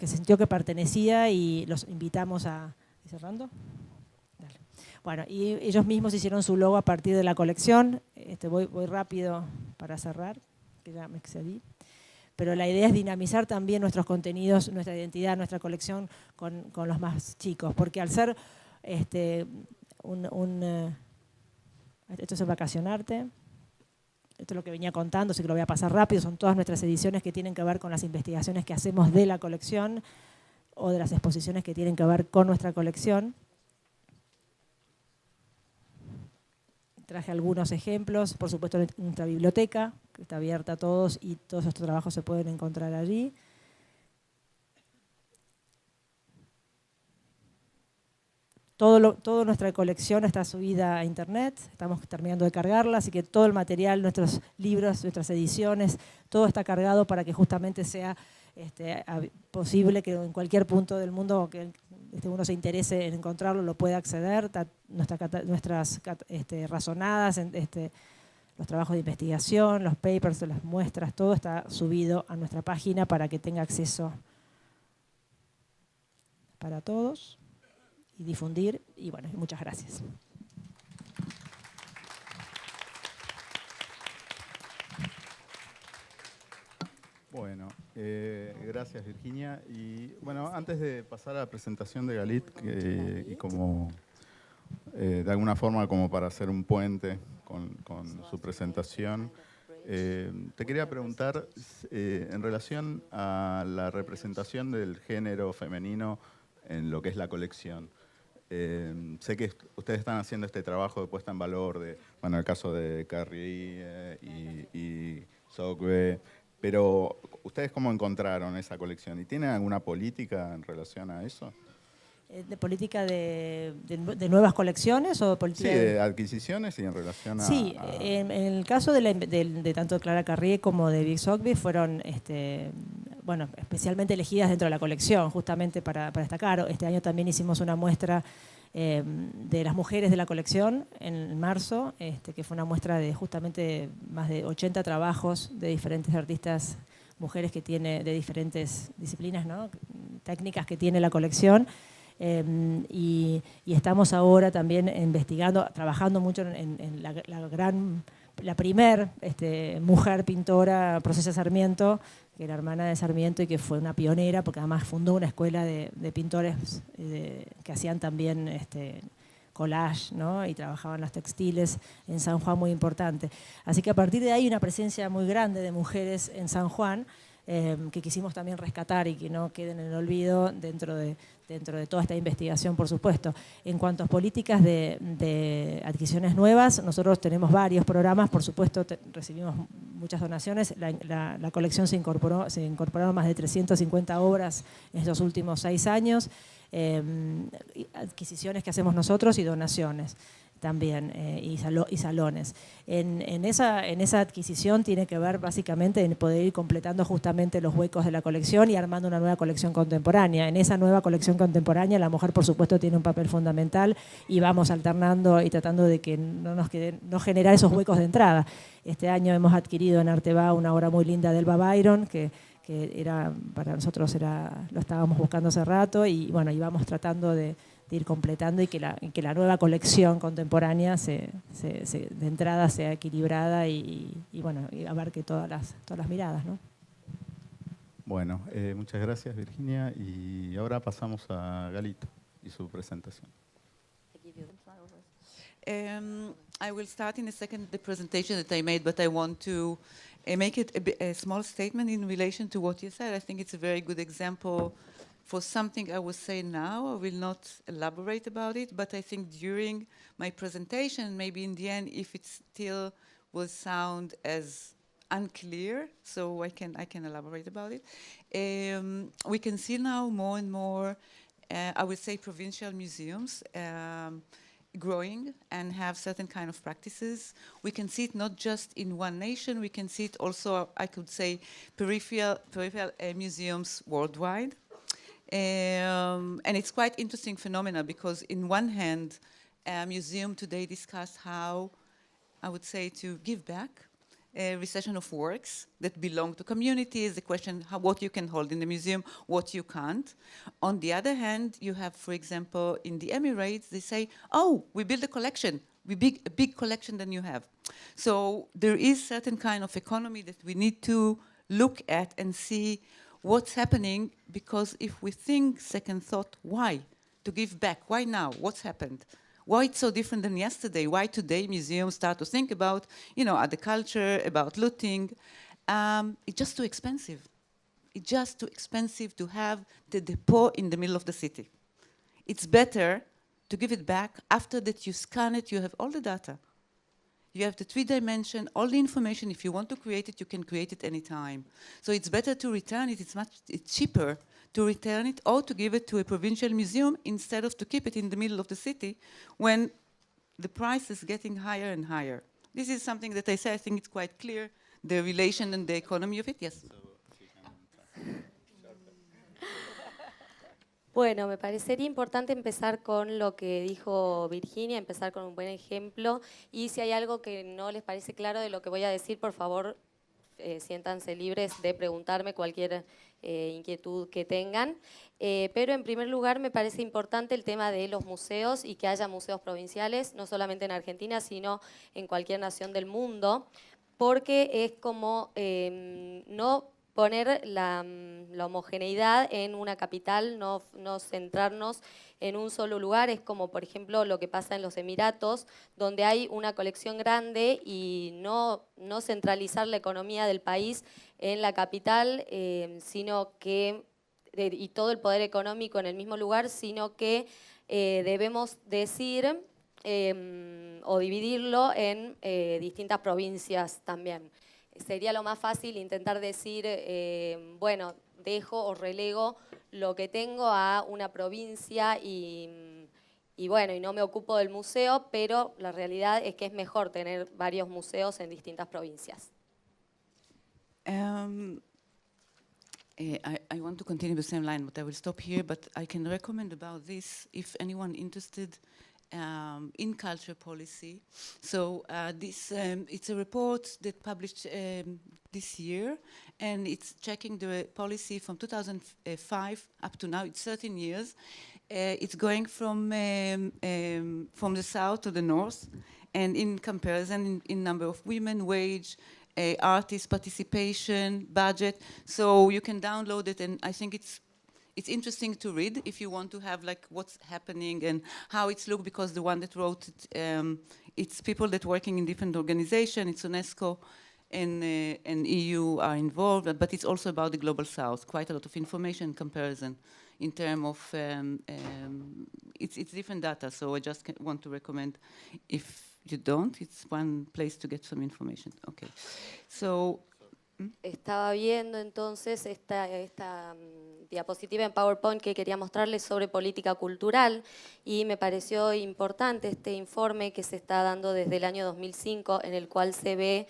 sintió que pertenecía y los invitamos a... ¿Y cerrando? Dale. Bueno, y ellos mismos hicieron su logo a partir de la colección. Voy rápido para cerrar, que ya me excedí. Pero la idea es dinamizar también nuestros contenidos, nuestra identidad, nuestra colección con los más chicos, porque al ser esto es Vacacionarte, esto es lo que venía contando, así que lo voy a pasar rápido, son todas nuestras ediciones que tienen que ver con las investigaciones que hacemos de la colección o de las exposiciones que tienen que ver con nuestra colección. Traje algunos ejemplos, por supuesto nuestra biblioteca, que está abierta a todos y todos estos trabajos se pueden encontrar allí. Toda nuestra colección está subida a internet, estamos terminando de cargarla, así que todo el material, nuestros libros, nuestras ediciones, todo está cargado para que justamente sea posible que en cualquier punto del mundo que uno se interese en encontrarlo, lo pueda acceder. Nuestras razonadas, los trabajos de investigación, los papers, las muestras, todo está subido a nuestra página para que tenga acceso para todos y difundir. Y bueno, muchas gracias. Bueno, gracias Virginia. Y bueno, antes de pasar a la presentación de Galit, y como de alguna forma como para hacer un puente con su presentación, te quería preguntar en relación a la representación del género femenino en lo que es la colección. Sé que ustedes están haciendo este trabajo de puesta en valor, el caso de Carrie y Sogbe, pero ¿ustedes cómo encontraron esa colección? ¿Y tienen alguna política en relación a eso? ¿De política de nuevas colecciones o política? Sí, de adquisiciones y en relación a... Sí, en el caso de tanto Clara Carrié como de Vic Sogbe fueron especialmente elegidas dentro de la colección, justamente para destacar. Este año también hicimos una muestra de las mujeres de la colección en marzo, que fue una muestra de justamente más de 80 trabajos de diferentes artistas, mujeres que tiene de diferentes disciplinas, ¿no? Técnicas que tiene la colección. Y estamos ahora también investigando, trabajando mucho en la primer mujer pintora, Procesa Sarmiento, que era hermana de Sarmiento y que fue una pionera, porque además fundó una escuela de pintores que hacían también collage, ¿no? Y trabajaban los textiles en San Juan, muy importante. Así que a partir de ahí una presencia muy grande de mujeres en San Juan, que quisimos también rescatar y que no queden en el olvido dentro de toda esta investigación, por supuesto. En cuanto a políticas de adquisiciones nuevas, nosotros tenemos varios programas, por supuesto recibimos muchas donaciones, la colección se incorporaron más de 350 obras en estos últimos 6 años, adquisiciones que hacemos nosotros y donaciones también, y salones. En esa adquisición tiene que ver básicamente en poder ir completando justamente los huecos de la colección y armando una nueva colección contemporánea. En esa nueva colección contemporánea la mujer, por supuesto, tiene un papel fundamental y vamos alternando y tratando de que no generar esos huecos de entrada. Este año hemos adquirido en Arteba una obra muy linda de Elba Byron, que era, para nosotros lo estábamos buscando hace rato, y bueno, íbamos tratando de ir completando y que la nueva colección contemporánea de entrada sea equilibrada y bueno, y abarque todas las miradas, ¿no? Bueno, muchas gracias, Virginia, y ahora pasamos a Galito y su presentación. I will start in a second the presentation that I made, but I want to make it a small statement in relation to what you said. I think it's a very good example for something I will say now. I will not elaborate about it, but I think during my presentation, maybe in the end, if it still will sound as unclear, so I can elaborate about it. We can see now more and more, I would say, provincial museums growing and have certain kind of practices. We can see it not just in one nation, we can see it also, I could say, peripheral museums worldwide. And it's quite interesting phenomena because in one hand, a museum today discuss how, I would say, to give back a recession of works that belong to communities, the question what you can hold in the museum, what you can't. On the other hand, you have, for example, in the Emirates, they say, oh, we build a collection, a big collection than you have. So there is certain kind of economy that we need to look at and see what's happening, because if we think second thought, why? To give back, why now? What's happened? Why it's so different than yesterday? Why today museums start to think about, other culture, about looting? It's just too expensive. It's just too expensive to have the depot in the middle of the city. It's better to give it back. After that you scan it, you have all the data. You have the 3D, all the information. If you want to create it, you can create it anytime. So it's better to return it. It's cheaper to return it or to give it to a provincial museum instead of to keep it in the middle of the city when the price is getting higher and higher. This is something that I say, I think it's quite clear, the relation and the economy of it. Yes. Bueno, me parecería importante empezar con lo que dijo Virginia, empezar con un buen ejemplo, y si hay algo que no les parece claro de lo que voy a decir, por favor, siéntanse libres de preguntarme cualquier inquietud que tengan. Pero en primer lugar me parece importante el tema de los museos y que haya museos provinciales, no solamente en Argentina, sino en cualquier nación del mundo, porque es como no poner la homogeneidad en una capital, no centrarnos en un solo lugar. Es como, por ejemplo, lo que pasa en los Emiratos, donde hay una colección grande y no centralizar la economía del país en la capital, sino que, y todo el poder económico en el mismo lugar, sino que debemos decir o dividirlo en distintas provincias también. Sería lo más fácil intentar decir, bueno, dejo o relego lo que tengo a una provincia y bueno, y no me ocupo del museo, pero la realidad es que es mejor tener varios museos en distintas provincias. I want to continue the same line, but I will stop here. But I can recommend about this if anyone interested in culture policy. So it's a report that published this year, and it's checking the policy from 2005 up to now. It's 13 years. It's going from the south to the north, and in comparison in number of women, wage, artist participation, budget. So you can download it, and I think it's interesting to read if you want to have like what's happening and how it's looked, because the one that wrote it, it's people that working in different organizations. It's UNESCO and EU are involved, but it's also about the Global South. Quite a lot of information comparison in terms of, it's different data, so I just want to recommend, if you don't, it's one place to get some information. Okay, so. Estaba viendo entonces esta diapositiva en PowerPoint que quería mostrarles sobre política cultural y me pareció importante este informe que se está dando desde el año 2005, en el cual se ve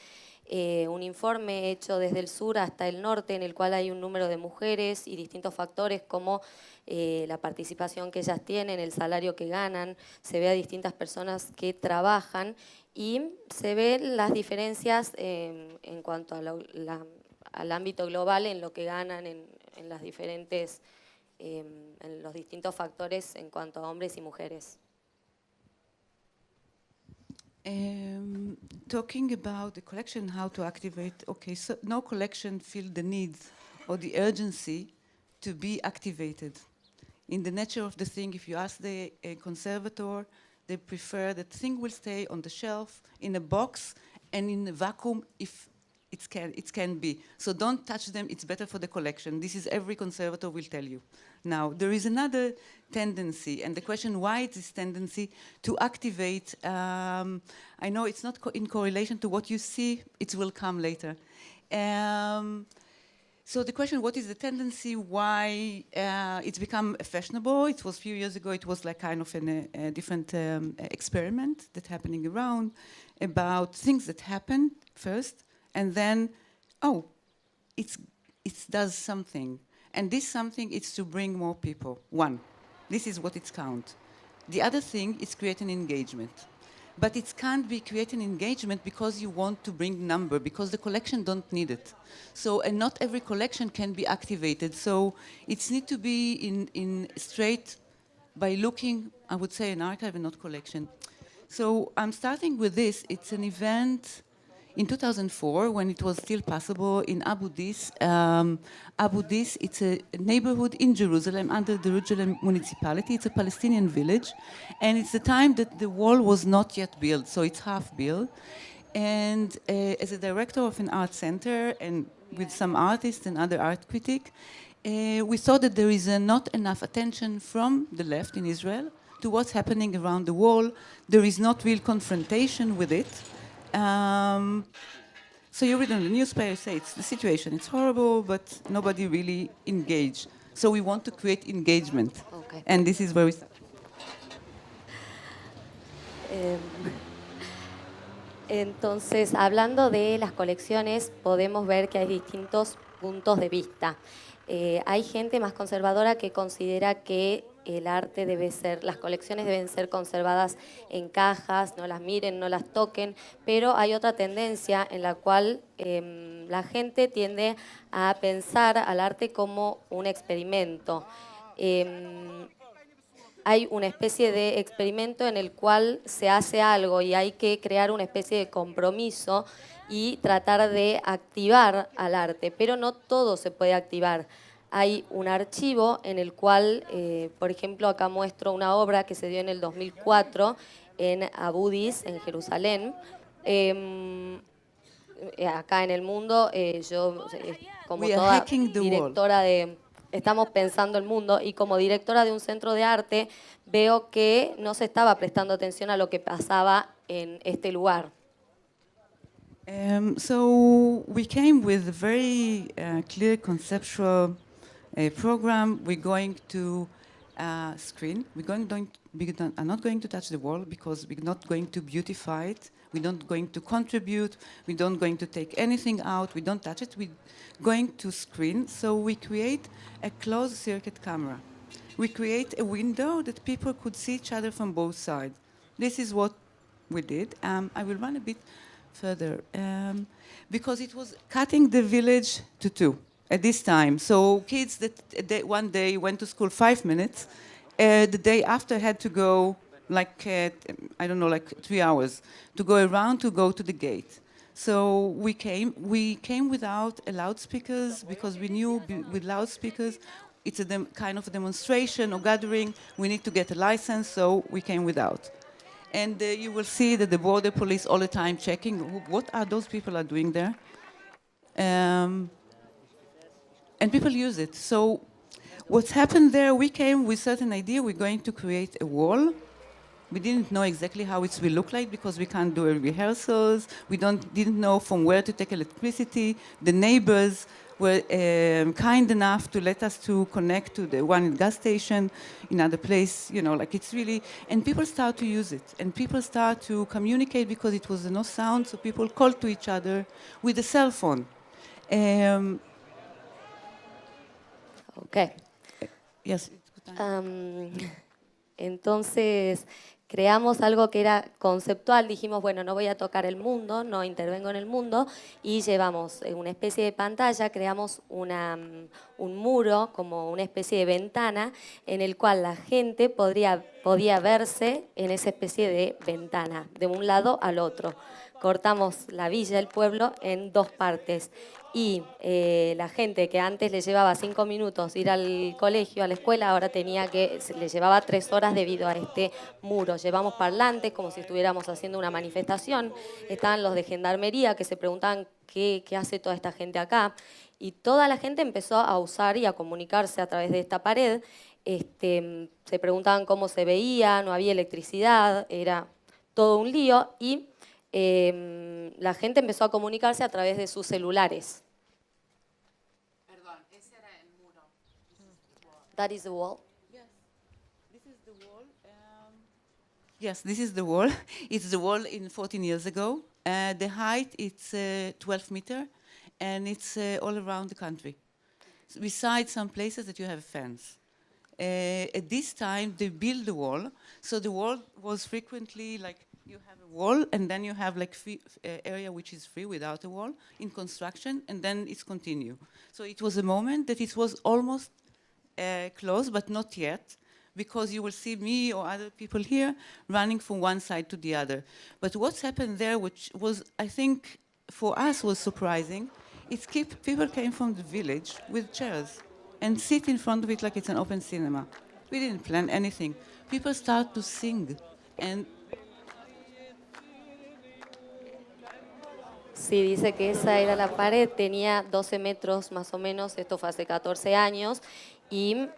un informe hecho desde el sur hasta el norte, en el cual hay un número de mujeres y distintos factores como la participación que ellas tienen, el salario que ganan, se ve a distintas personas que trabajan y se ven las diferencias en cuanto a al ámbito global en lo que ganan en las diferentes, en los distintos factores en cuanto a hombres y mujeres. Talking about the collection, how to activate, okay, so no collection feel the need or the urgency to be activated. In the nature of the thing, if you ask the conservator, they prefer that thing will stay on the shelf, in a box, and in a vacuum if it can be. So don't touch them, it's better for the collection. This is every conservator will tell you. Now, there is another tendency, and the question why is this tendency to activate, I know it's not in correlation to what you see, it will come later. So the question, what is the tendency, why it's become fashionable? It was a few years ago, it was like kind of a different experiment that's happening around about things that happened first, and then, oh, it does something. And this something is to bring more people. One, this is what it counts. The other thing is create an engagement. But it can't be creating engagement because you want to bring number, because the collection don't need it. So, and not every collection can be activated. So it's need to be in straight by looking, I would say, an archive and not collection. So I'm starting with this. It's an event in 2004 when it was still possible in Abu Dis. Abu Dis, it's a neighborhood in Jerusalem under the Jerusalem municipality. It's a Palestinian village. And it's the time that the wall was not yet built, so it's half built. And as a director of an art center and with some artists and other art critics, we saw that there is not enough attention from the left in Israel to what's happening around the wall. There is not real confrontation with it. So you read on the newspaper, say it's the situation, it's horrible, but nobody really engaged. So we want to create engagement. Okay. And this is where we start. Entonces, hablando de las colecciones, podemos ver que hay distintos puntos de vista. Hay gente más conservadora que considera que el arte debe ser, las colecciones deben ser conservadas en cajas, no las miren, no las toquen, pero hay otra tendencia en la cual la gente tiende a pensar al arte como un experimento. Hay una especie de experimento en el cual se hace algo y hay que crear una especie de compromiso y tratar de activar al arte, pero no todo se puede activar. Hay un archivo en el cual, por ejemplo, acá muestro una obra que se dio en el 2004 en Abu Dis, en Jerusalén. Acá en el mundo, yo como toda directora de... Estamos pensando el mundo y como directora de un centro de arte veo que no se estaba prestando atención a lo que pasaba en este lugar. So we came with a very clear conceptual program. We're going to screen. We are not going to touch the wall because we're not going to beautify it. We're not going to contribute. We're not going to take anything out. We don't touch it. We're going to screen. So we create a closed circuit camera. We create a window that people could see each other from both sides. This is what we did. I will run a bit further because it was cutting the village to two at this time. So kids that one day went to school 5 minutes, the day after had to go like, I don't know, like 3 hours to go around to go to the gate. So we came without loudspeakers because we knew with loudspeakers it's a kind of a demonstration or gathering. We need to get a license, so we came without. And you will see that the border police all the time checking what are those people are doing there. And people use it. So what's happened there, we came with a certain idea, we're going to create a wall. We didn't know exactly how it will look like because we can't do rehearsals. We didn't know from where to take electricity. The neighbors were kind enough to let us to connect to the one gas station in other place, you know, like it's really, and people start to use it. And people start to communicate because it was no sound, so people called to each other with a cell phone. Okay. Yes. Entonces, creamos algo que era conceptual, dijimos, bueno, no voy a tocar el mundo, no intervengo en el mundo, y llevamos una especie de pantalla, creamos un muro, como una especie de ventana, en el cual la gente podía verse en esa especie de ventana, de un lado al otro. Cortamos la villa, el pueblo, en dos partes. Y la gente que antes le llevaba 5 minutos ir al colegio, a la escuela, ahora le llevaba 3 horas debido a este muro. Llevamos parlantes como si estuviéramos haciendo una manifestación. Estaban los de gendarmería que se preguntaban qué hace toda esta gente acá. Y toda la gente empezó a usar y a comunicarse a través de esta pared. Se preguntaban cómo se veía, no había electricidad, era todo un lío. Y la gente empezó a comunicarse a través de sus celulares. That is the wall. Yes, this is the wall. Yes, this is the wall. It's the wall in 14 years ago. The height is 12 meters, and it's all around the country. So besides some places that you have fence. At this time, they built the wall. So the wall was frequently like you have a wall, and then you have like area which is free without a wall in construction, and then it's continue. So it was a moment that it was almost close, but not yet, because you will see me or other people here running from one side to the other. But what's happened there, which was, I think, for us was surprising, is people came from the village with chairs and sit in front of it like it's an open cinema. We didn't plan anything. People start to sing, and Sí, dice que esa era la pared, tenía 12 metros más o menos, esto fue hace 14 años, y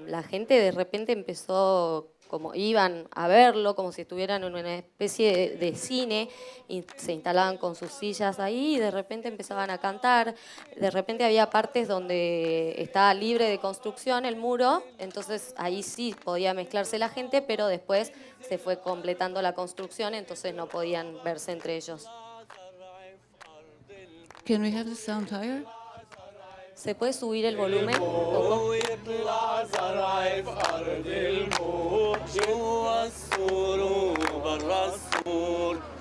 la gente de repente empezó, como iban a verlo, como si estuvieran en una especie de cine, y se instalaban con sus sillas ahí, y de repente empezaban a cantar. De repente había partes donde estaba libre de construcción el muro, entonces ahí sí podía mezclarse la gente, pero después se fue completando la construcción, entonces no podían verse entre ellos. can we have the sound higher? ¿Se puede subir el volumen un poco?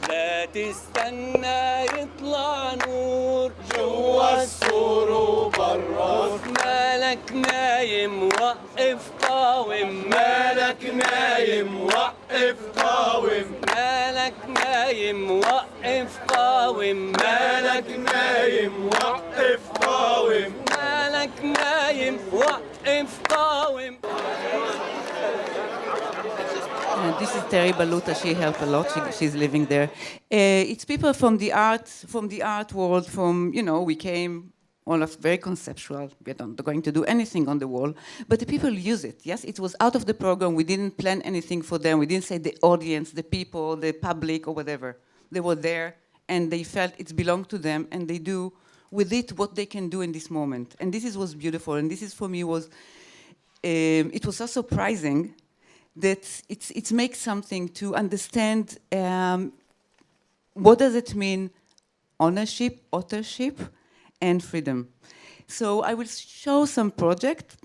لا تستنى يطلع نور جوا السور وبرا مالك نايم وقف قاوم مالك نايم وقف قاوم مالك نايم وقف قاوم مالك نايم وقف قاوم مالك نايم وقف قاوم. This is Terry Baluta. She helped a lot. She's living there. It's people from the art world. From we came all of very conceptual. We're not going to do anything on the wall, but the people use it. Yes, it was out of the program. We didn't plan anything for them. We didn't say the audience, the people, the public, or whatever. They were there, and they felt it belonged to them, and they do with it what they can do in this moment. And this was beautiful. And this is for me was it was so surprising that it makes something to understand what does it mean, ownership, authorship, and freedom. So I will show some project,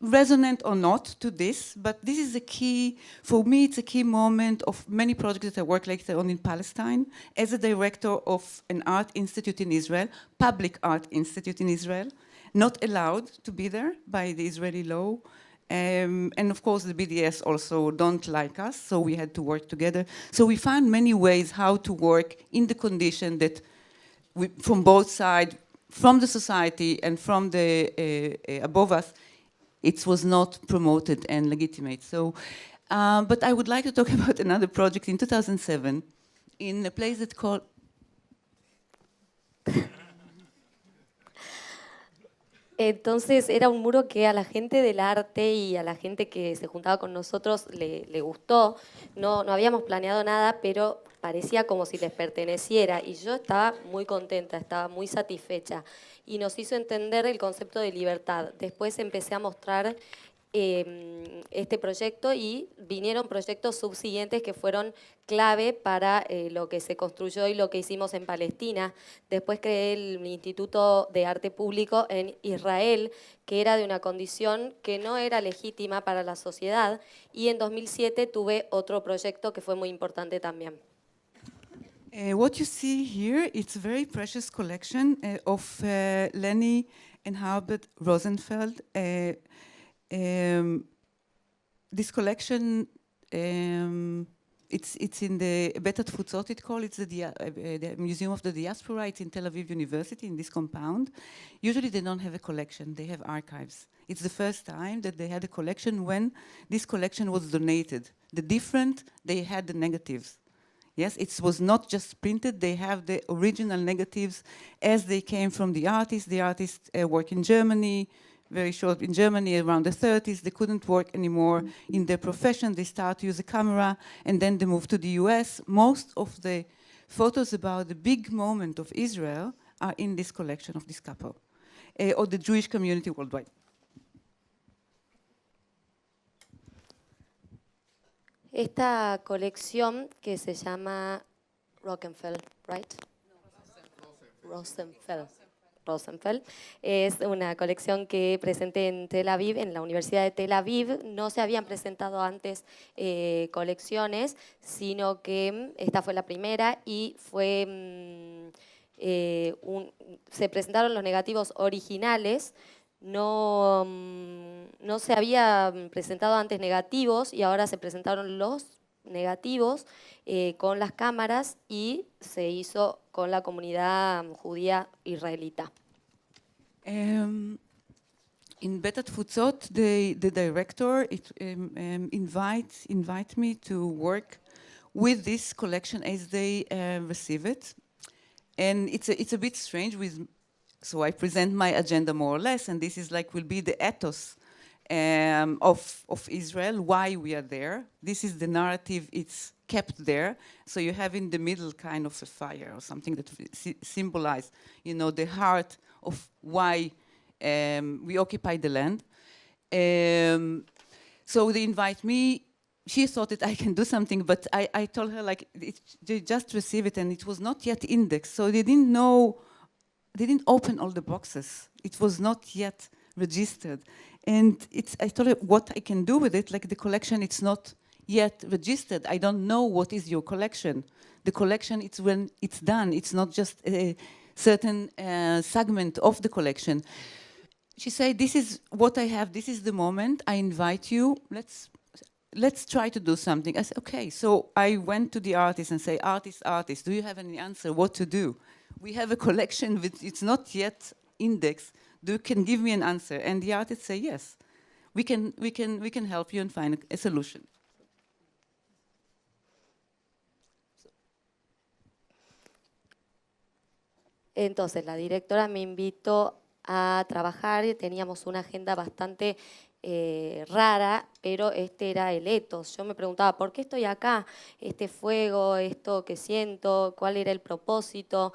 resonant or not to this, but this is a key, for me it's a key moment of many projects that I work later on in Palestine as a director of an art institute in Israel, public art institute in Israel, not allowed to be there by the Israeli law. And of course, the BDS also don't like us, so we had to work together. So we found many ways how to work in the condition that from both sides, from the society and from the above us, it was not promoted and legitimate. So But I would like to talk about another project in 2007 in a place that's called... Entonces era un muro que a la gente del arte y a la gente que se juntaba con nosotros le gustó. No habíamos planeado nada, pero parecía como si les perteneciera y yo estaba muy contenta, estaba muy satisfecha y nos hizo entender el concepto de libertad. Después empecé a mostrar este proyecto y vinieron proyectos subsiguientes que fueron clave para lo que se construyó y lo que hicimos en Palestina. Después creé el Instituto de Arte Público en Israel, que era de una condición que no era legítima para la sociedad, y en 2007 tuve otro proyecto que fue muy importante también. What you see here, it's a very precious collection of Leni and Herbert Rosenfeld. This collection, it's in the Bet Atfutzot, it's called. It's the Museum of the Diaspora. It's in Tel Aviv University in this compound. Usually they don't have a collection, they have archives. It's the first time that they had a collection when this collection was donated. The different, they had the negatives. Yes, it was not just printed, they have the original negatives as they came from the artists. The artists work in Germany, very short in Germany, around the 30s. They couldn't work anymore in their profession. They start to use a camera, and then they moved to the US. Most of the photos about the big moment of Israel are in this collection of this couple, or the Jewish community worldwide. Esta colección que se llama Rockenfeld, right? Rosenfeld. Es una colección que presenté en Tel Aviv, en la Universidad de Tel Aviv. No se habían presentado antes colecciones, sino que esta fue la primera y fue se presentaron los negativos originales. No se había presentado antes negativos y ahora se presentaron los negativos con las cámaras y se hizo con la comunidad judía israelita. In Bet Atfutzot, the director invite me to work with this collection as they receive it. And it's a bit strange so I present my agenda more or less, and this is will be the ethos of Israel, why we are there. This is the narrative, it's kept there. So you have in the middle kind of a fire or something that symbolize, the heart of why we occupy the land. So they invite me. She thought that I can do something, but I told her they just received it and it was not yet indexed. So they didn't know, they didn't open all the boxes. It was not yet registered. And I told her what I can do with it, the collection, it's not yet registered. I don't know what is your collection. The collection, it's when it's done. It's not just a certain segment of the collection. She said, this is what I have, this is the moment, I invite you, let's try to do something. I said, okay. So I went to the artist and say, artist, do you have any answer what to do? We have a collection, it's not yet indexed. You can give me an answer. And the artist say, yes, we can help you and find a solution. Entonces la directora me invitó a trabajar y teníamos una agenda bastante rara, pero este era el ethos. Yo me preguntaba, ¿por qué estoy acá? Este fuego, esto que siento, ¿cuál era el propósito?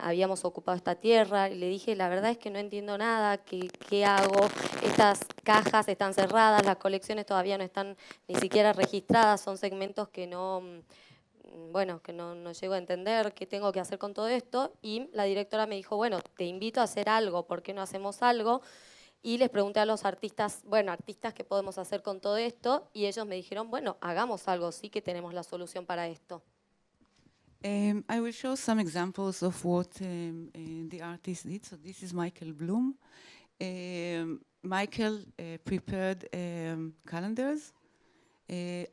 Habíamos ocupado esta tierra y le dije, la verdad es que no entiendo nada, ¿qué hago? Estas cajas están cerradas, las colecciones todavía no están ni siquiera registradas, son segmentos que no llego a entender qué tengo que hacer con todo esto, y la directora me dijo, bueno, te invito a hacer algo, ¿por qué no hacemos algo? Y les pregunté a los artistas, artistas, ¿qué podemos hacer con todo esto? Y ellos me dijeron, bueno, hagamos algo, sí que tenemos la solución para esto. I will show some examples of what the artist did. So this is Michael Bloom. Michael prepared calendars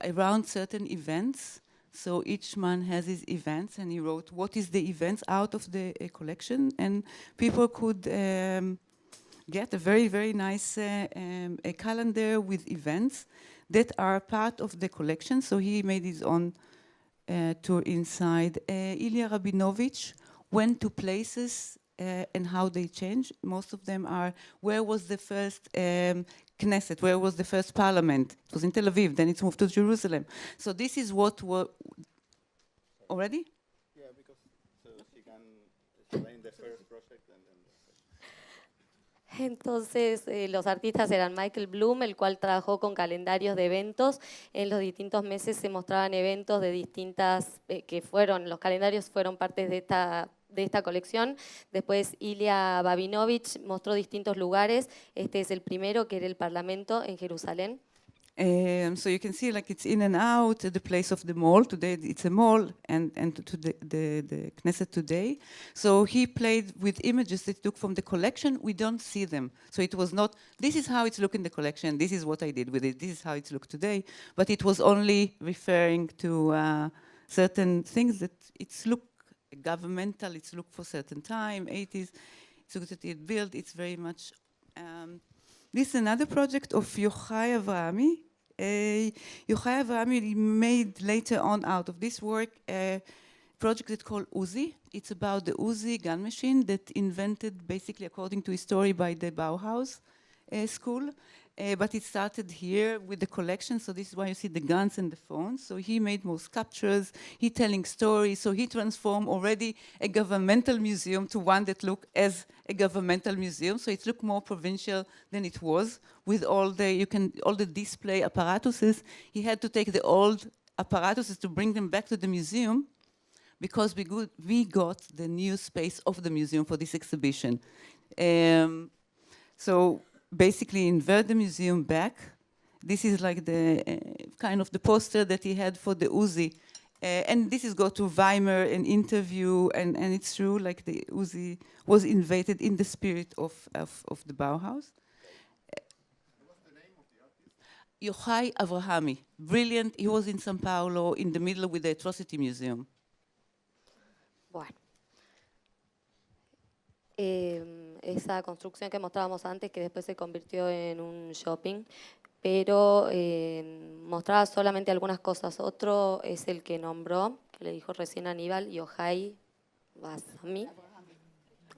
around certain events. So each man has his events, and he wrote what is the events out of the collection, and people could get a very, very nice a calendar with events that are part of the collection. So he made his own tour inside. Ilya Rabinovich went to places and how they changed. Most of them are, where was the first Knesset, where was the first parliament? It was in Tel Aviv, then it's moved to Jerusalem. So this is what were, already? Yeah, because so she can explain the first project and then. Entonces, los artistas eran Michael Bloom, el cual trabajó con calendarios de eventos. En los distintos meses se mostraban eventos de distintas, los calendarios fueron partes de esta colección. Después Ilya Babinovich mostró distintos lugares. Este es el primero, que era el Parlamento en Jerusalén. So you can see like it's in and out, the place of the mall. Today it's a mall, and to the Knesset today. So he played with images that he took from the collection. We don't see them. So it was not, this is how it's looked in the collection, this is what I did with it, this is how it's looked today. But it was only referring to certain things that it's look governmental, it's looked for certain time, 80s, it's looked at it built, it's very much. This is another project of Yochai Avrahami. Yochai Avrahami made later on out of this work a project that's called Uzi. It's about the Uzi gun machine that invented, basically according to a story by the Bauhaus school. But it started here with the collection, so this is why you see the guns and the phones. So he made more sculptures, he telling stories, so he transformed already a governmental museum to one that looked as a governmental museum, so it looked more provincial than it was, with all the display apparatuses. He had to take the old apparatuses to bring them back to the museum, because we got the new space of the museum for this exhibition. So basically invert the museum back. This is like the kind of the poster that he had for the Uzi. And this is go to Weimar, an interview, and it's true, like the Uzi was invaded in the spirit of the Bauhaus. What's the name of the artist? Yochai Avrahami, brilliant. He was in São Paulo, in the middle with the Atrocity Museum. Bueno. Esa construcción que mostrábamos antes, que después se convirtió en un shopping, pero mostraba solamente algunas cosas. Otro es el que nombró, que le dijo recién Aníbal, Yochai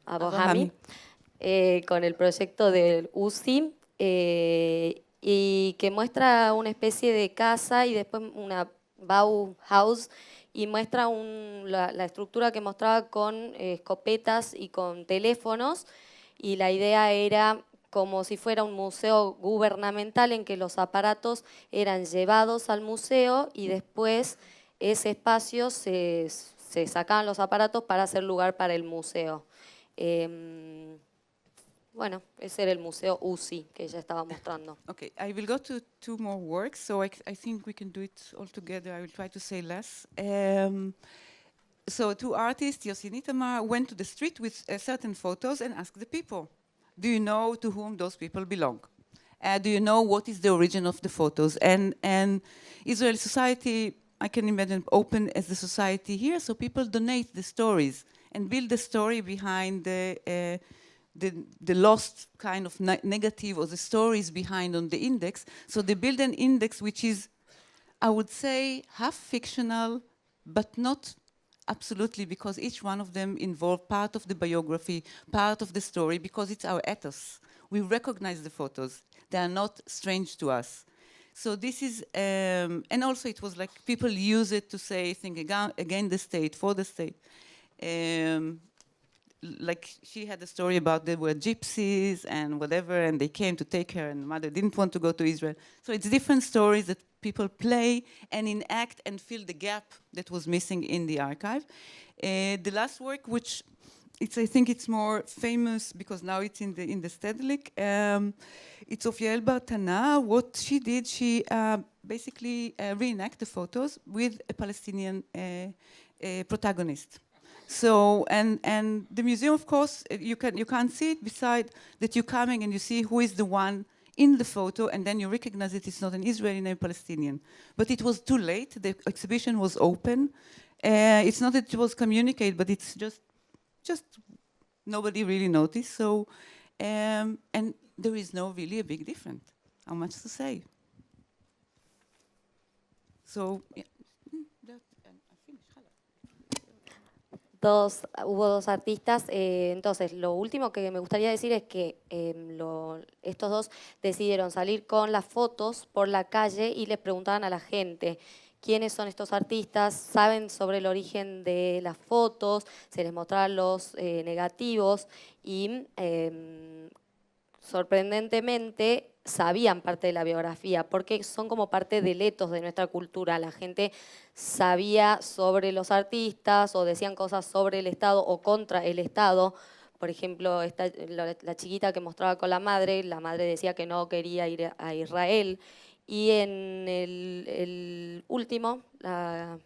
Avrahami, con el proyecto del Uzi, y que muestra una especie de casa y después una Bauhaus, y muestra la estructura que mostraba con escopetas y con teléfonos, y la idea era como si fuera un museo gubernamental en que los aparatos eran llevados al museo y después ese espacio se sacaban los aparatos para hacer lugar para el museo. Bueno, ese era el museo Uzi que ella estaba mostrando. Okay, I will go to two more works, so I think we can do it all together. I will try to say less. So two artists, Yossi and Itamar, went to the street with certain photos and asked the people, do you know to whom those people belong? Do you know what is the origin of the photos? And Israeli society, I can imagine, open as the society here, so people donate the stories and build the story behind the lost kind of negative, or the stories behind on the index. So they build an index which is, I would say, half fictional, but not absolutely, because each one of them involve part of the biography, part of the story, because it's our ethos. We recognize the photos. They are not strange to us. So this is, and also it was like people use it to say, think again the state, for the state. Like she had a story about there were gypsies and whatever, and they came to take her, and mother didn't want to go to Israel. So it's different stories that people play and enact and fill the gap that was missing in the archive. The last work, which I think it's more famous because now it's in the Stedelijk. It's of Yael Bartana. What she did, she basically reenact the photos with a Palestinian protagonist. So and the museum, of course, you can't see it. Beside that, you're coming and you see who is the one in the photo, and then you recognize it's not an Israeli name, Palestinian. But it was too late. The exhibition was open. It's not that it was communicated, but it's just nobody really noticed. So And there is no really a big difference. How much to say? So, yeah. Hubo dos artistas, entonces lo último que me gustaría decir es que estos dos decidieron salir con las fotos por la calle y les preguntaban a la gente quiénes son estos artistas, saben sobre el origen de las fotos, se les mostraban los negativos y sorprendentemente sabían parte de la biografía, porque son como parte del ethos de nuestra cultura. La gente sabía sobre los artistas o decían cosas sobre el Estado o contra el Estado. Por ejemplo, la chiquita que mostraba con la madre decía que no quería ir a Israel. Y en el último, la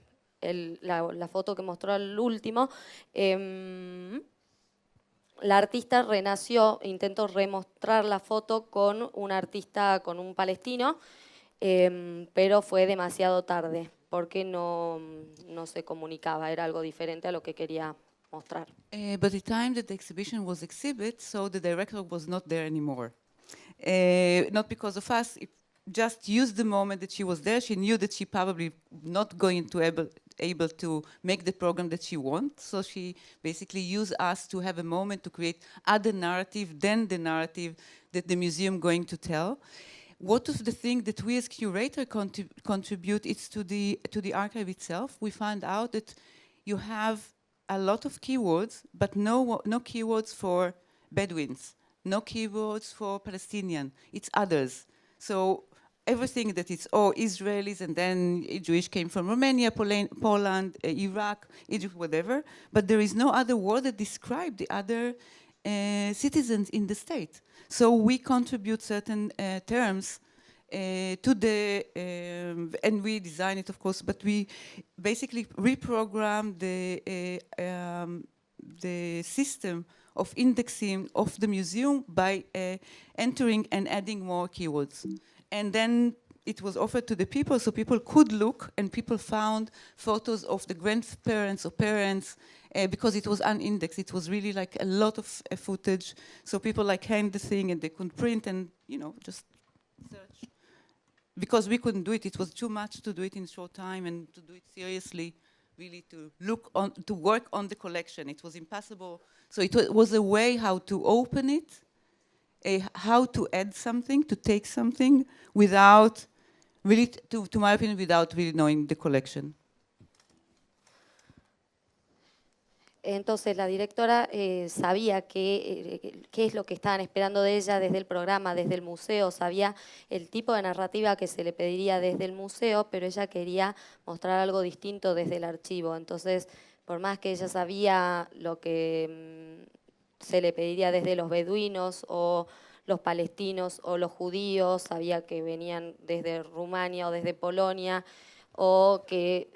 foto que mostró al último, la artista renació, intentó remostrar la foto con un artista, con un palestino, pero fue demasiado tarde porque no se comunicaba, era algo diferente a lo que quería mostrar. But the time that the exhibition was exhibited, so the director was not there anymore. Not because of us, it just used the moment that she was there. She knew that she probably not going to able to make the program that she wants. So she basically used us to have a moment to create other narrative than the narrative that the museum going to tell. What of the thing that we as curator contribute is to the archive itself. We found out that you have a lot of keywords, but no keywords for Bedouins, no keywords for Palestinian. It's others. So everything that is Israelis, and then Jewish came from Romania, Poland, Iraq, Egypt, whatever. But there is no other word that describe the other citizens in the state. So we contribute certain terms to the, and we design it, of course, but we basically reprogram the system of indexing of the museum by entering and adding more keywords. And then it was offered to the people, so people could look, and people found photos of the grandparents or parents, because it was unindexed. It was really like a lot of footage. So people like hand the thing and they could print and, just search. Because we couldn't do it, it was too much to do it in a short time and to do it seriously, really to to work on the collection. It was impossible. So it was a way how to open it, how to add something, to take something without really, to my opinion, without really knowing the collection. Entonces la directora sabía qué es lo que estaban esperando de ella desde el programa, desde el museo, sabía el tipo de narrativa que se le pediría desde el museo, pero ella quería mostrar algo distinto desde el archivo. Entonces, por más que ella sabía lo que se le pediría desde los beduinos o los palestinos o los judíos, sabía que venían desde Rumania o desde Polonia o que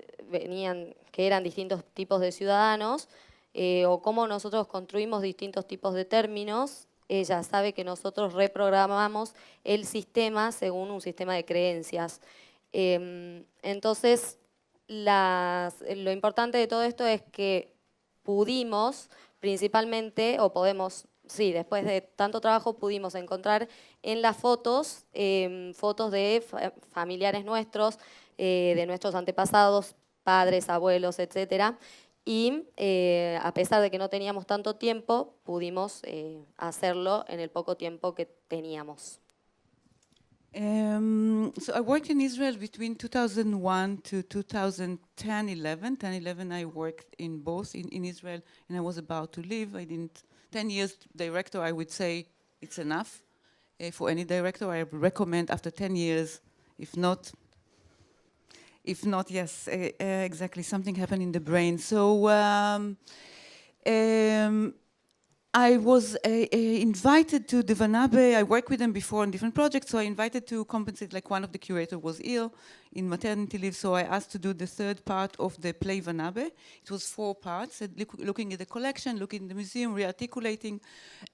eran distintos tipos de ciudadanos, o cómo nosotros construimos distintos tipos de términos. Ella sabe que nosotros reprogramamos el sistema según un sistema de creencias. Entonces, lo importante de todo esto es que pudimos principalmente, o podemos, sí, después de tanto trabajo pudimos encontrar en las fotos, fotos de familiares nuestros, de nuestros antepasados, padres, abuelos, etcétera. Y a pesar de que no teníamos tanto tiempo, pudimos hacerlo en el poco tiempo que teníamos. So I worked in Israel between 2001 to 2010-11. 10-11 I worked in both in Israel, and I was about to leave. 10 years director, I would say it's enough. For any director, I recommend after 10 years, if not, yes, exactly, something happened in the brain. So I was invited to the Vanabe. I worked with them before on different projects, so I invited to compensate, like one of the curators was ill in maternity leave, so I asked to do the third part of the play Vanabe. It was 4 parts, looking at the collection, looking at the museum, re-articulating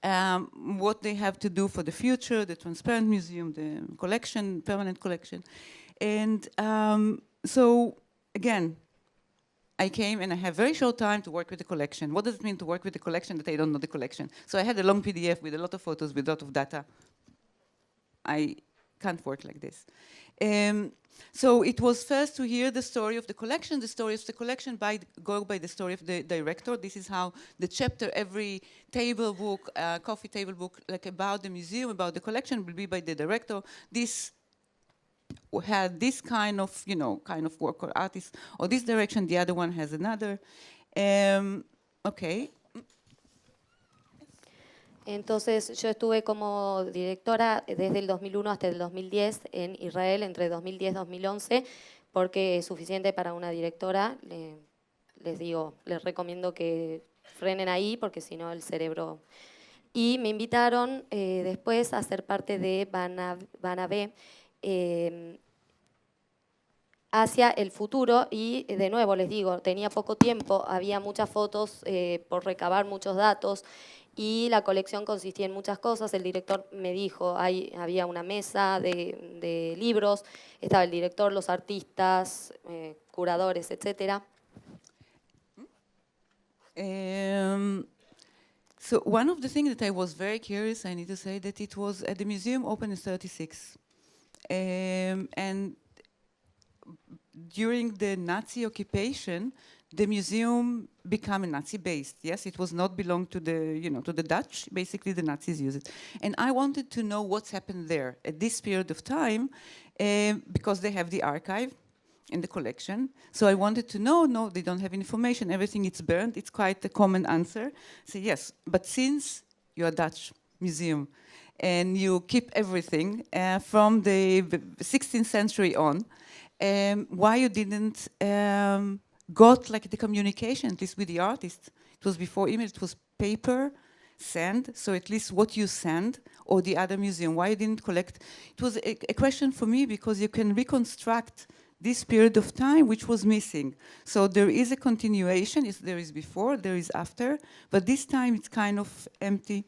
what they have to do for the future, the transparent museum, the collection, permanent collection. And so, again, I came and I have very short time to work with the collection. What does it mean to work with the collection that I don't know the collection? So I had a long PDF with a lot of photos, with a lot of data. I can't work like this. So it was first to hear the story of the collection. The story of the collection go by the story of the director. This is how the chapter, every table book, coffee table book, like about the museum, about the collection, will be by the director. This had this kind of, kind of work or artist, or this direction. The other one has another. Okay. Entonces, yo estuve como directora desde el 2001 hasta el 2010 en Israel, entre 2010 y 2011, porque es suficiente para una directora. Les recomiendo que frenen ahí, porque si no el cerebro... Y me invitaron después a ser parte de Banabé hacia el futuro, y de nuevo les digo, tenía poco tiempo, había muchas fotos por recabar, muchos datos, y la colección consistía en muchas cosas. El director me dijo, había una mesa de libros, estaba el director, los artistas, curadores, etc. So one of the things that I was very curious, I need to say, that it was at the museum opened in 1936. And during the Nazi occupation, the museum became Nazi-based. Yes, it was not belong to the, to the Dutch. Basically, the Nazis used it. And I wanted to know what's happened there at this period of time, because they have the archive in the collection. So I wanted to know, no, they don't have information. Everything is burned. It's quite a common answer. So yes, but since you're a Dutch museum and you keep everything from the 16th century on, why you didn't got like the communication, at least with the artist? It was before email, it was paper, send, so at least what you send, or the other museum, why you didn't collect? It was a question for me, because you can reconstruct this period of time which was missing. So there is a continuation, there is before, there is after, but this time it's kind of empty.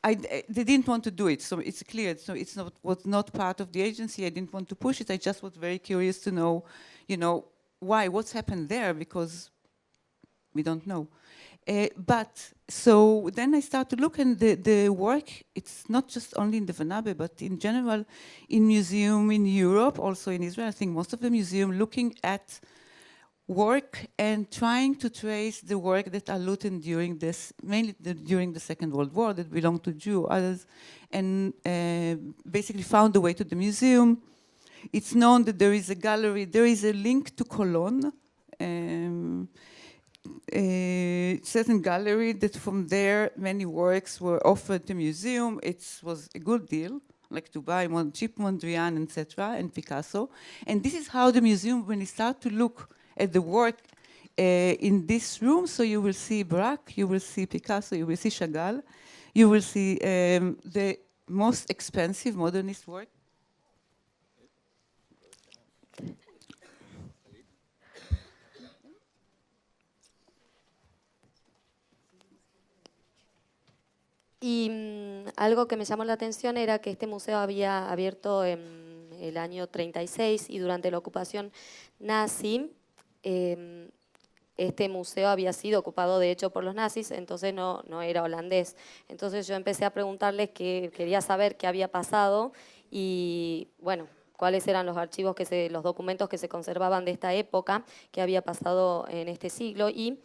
They didn't want to do it, so it's clear. So it's was not part of the agency. I didn't want to push it. I just was very curious to know, why, what's happened there, because we don't know. But so then I start to look, and the work, it's not just only in the Vanabe, but in general in museum in Europe, also in Israel. I think most of the museum looking at work and trying to trace the work that are looted during this, mainly during the Second World War, that belonged to Jew, others, and basically found the way to the museum. It's known that there is a gallery, there is a link to Cologne, a certain gallery that from there many works were offered to museum. It was a good deal, like to buy cheap Mondrian, etc., and Picasso. And this is how the museum, when you start to look at the work in this room, so you will see Braque, you will see Picasso, you will see Chagall, you will see the most expensive modernist work. Y algo que me llamó la atención era que este museo había abierto en el año 36, y durante la ocupación nazi, este museo había sido ocupado de hecho por los nazis, entonces no era holandés. Entonces yo empecé a preguntarles, quería saber qué había pasado y bueno, cuáles eran los archivos, los documentos que se conservaban de esta época, qué había pasado en este siglo, y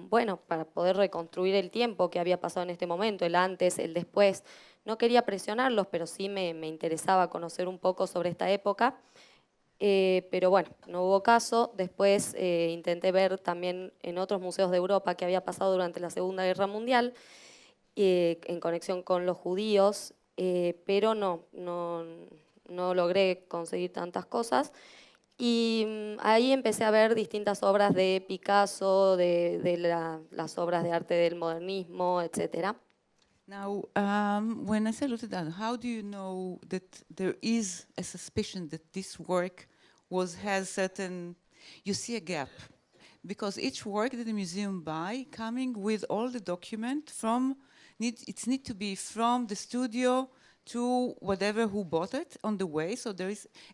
bueno, para poder reconstruir el tiempo que había pasado en este momento, el antes, el después. No quería presionarlos, pero sí me interesaba conocer un poco sobre esta época. Pero bueno, no hubo caso. Después intenté ver también en otros museos de Europa qué había pasado durante la Segunda Guerra Mundial, en conexión con los judíos, pero no logré conseguir tantas cosas. Y ahí empecé a ver distintas obras de Picasso, de las obras de arte del modernismo, etc. Now, when I say looked at, how do you know that there is a suspicion that this work has certain, you see a gap? Because each work that the museum buy, coming with all the document from, it needs to be from the studio to whatever who bought it on the way. So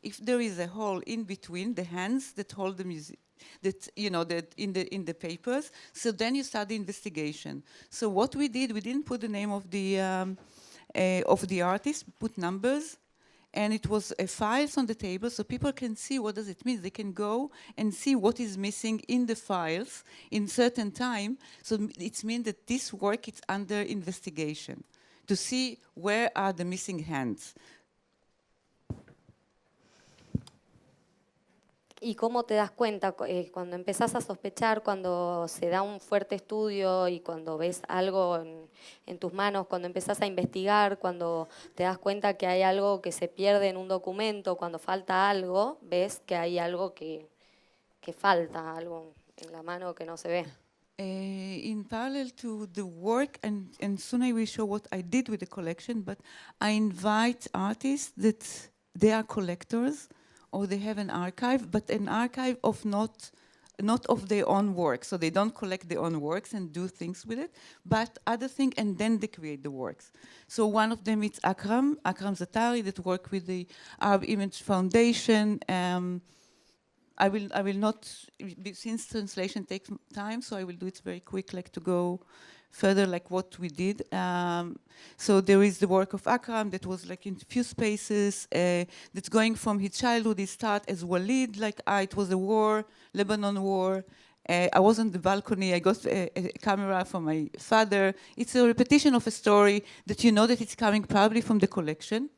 if there is a hole in between the hands that hold the music, that that in the papers, so then you start the investigation. So what we did, we didn't put the name of the artist, put numbers. And it was files on the table, so people can see what does it mean. They can go and see what is missing in the files in certain time. So it means that this work is under investigation to see where are the missing hands. ¿Y cómo te das cuenta cuando empezás a sospechar, cuando se da un fuerte estudio y cuando ves algo en tus manos, cuando empezás a investigar, cuando te das cuenta que hay algo que se pierde en un documento, cuando falta algo, ves que hay algo que falta, algo en la mano que no se ve? In parallel to the work, and soon I will show what I did with the collection, but I invite artists that they are collectors, or they have an archive, but an archive of not of their own work. So they don't collect their own works and do things with it, but other things, and then they create the works. So one of them is Akram Zatari, that work with the Arab Image Foundation. I will not, since translation takes time, so I will do it very quick, like to go further, like what we did. So there is the work of Akram that was like in few spaces, that's going from his childhood. He started as Walid, like it was a war, Lebanon war. I was on the balcony, I got a camera from my father. It's a repetition of a story that you know that it's coming probably from the collection.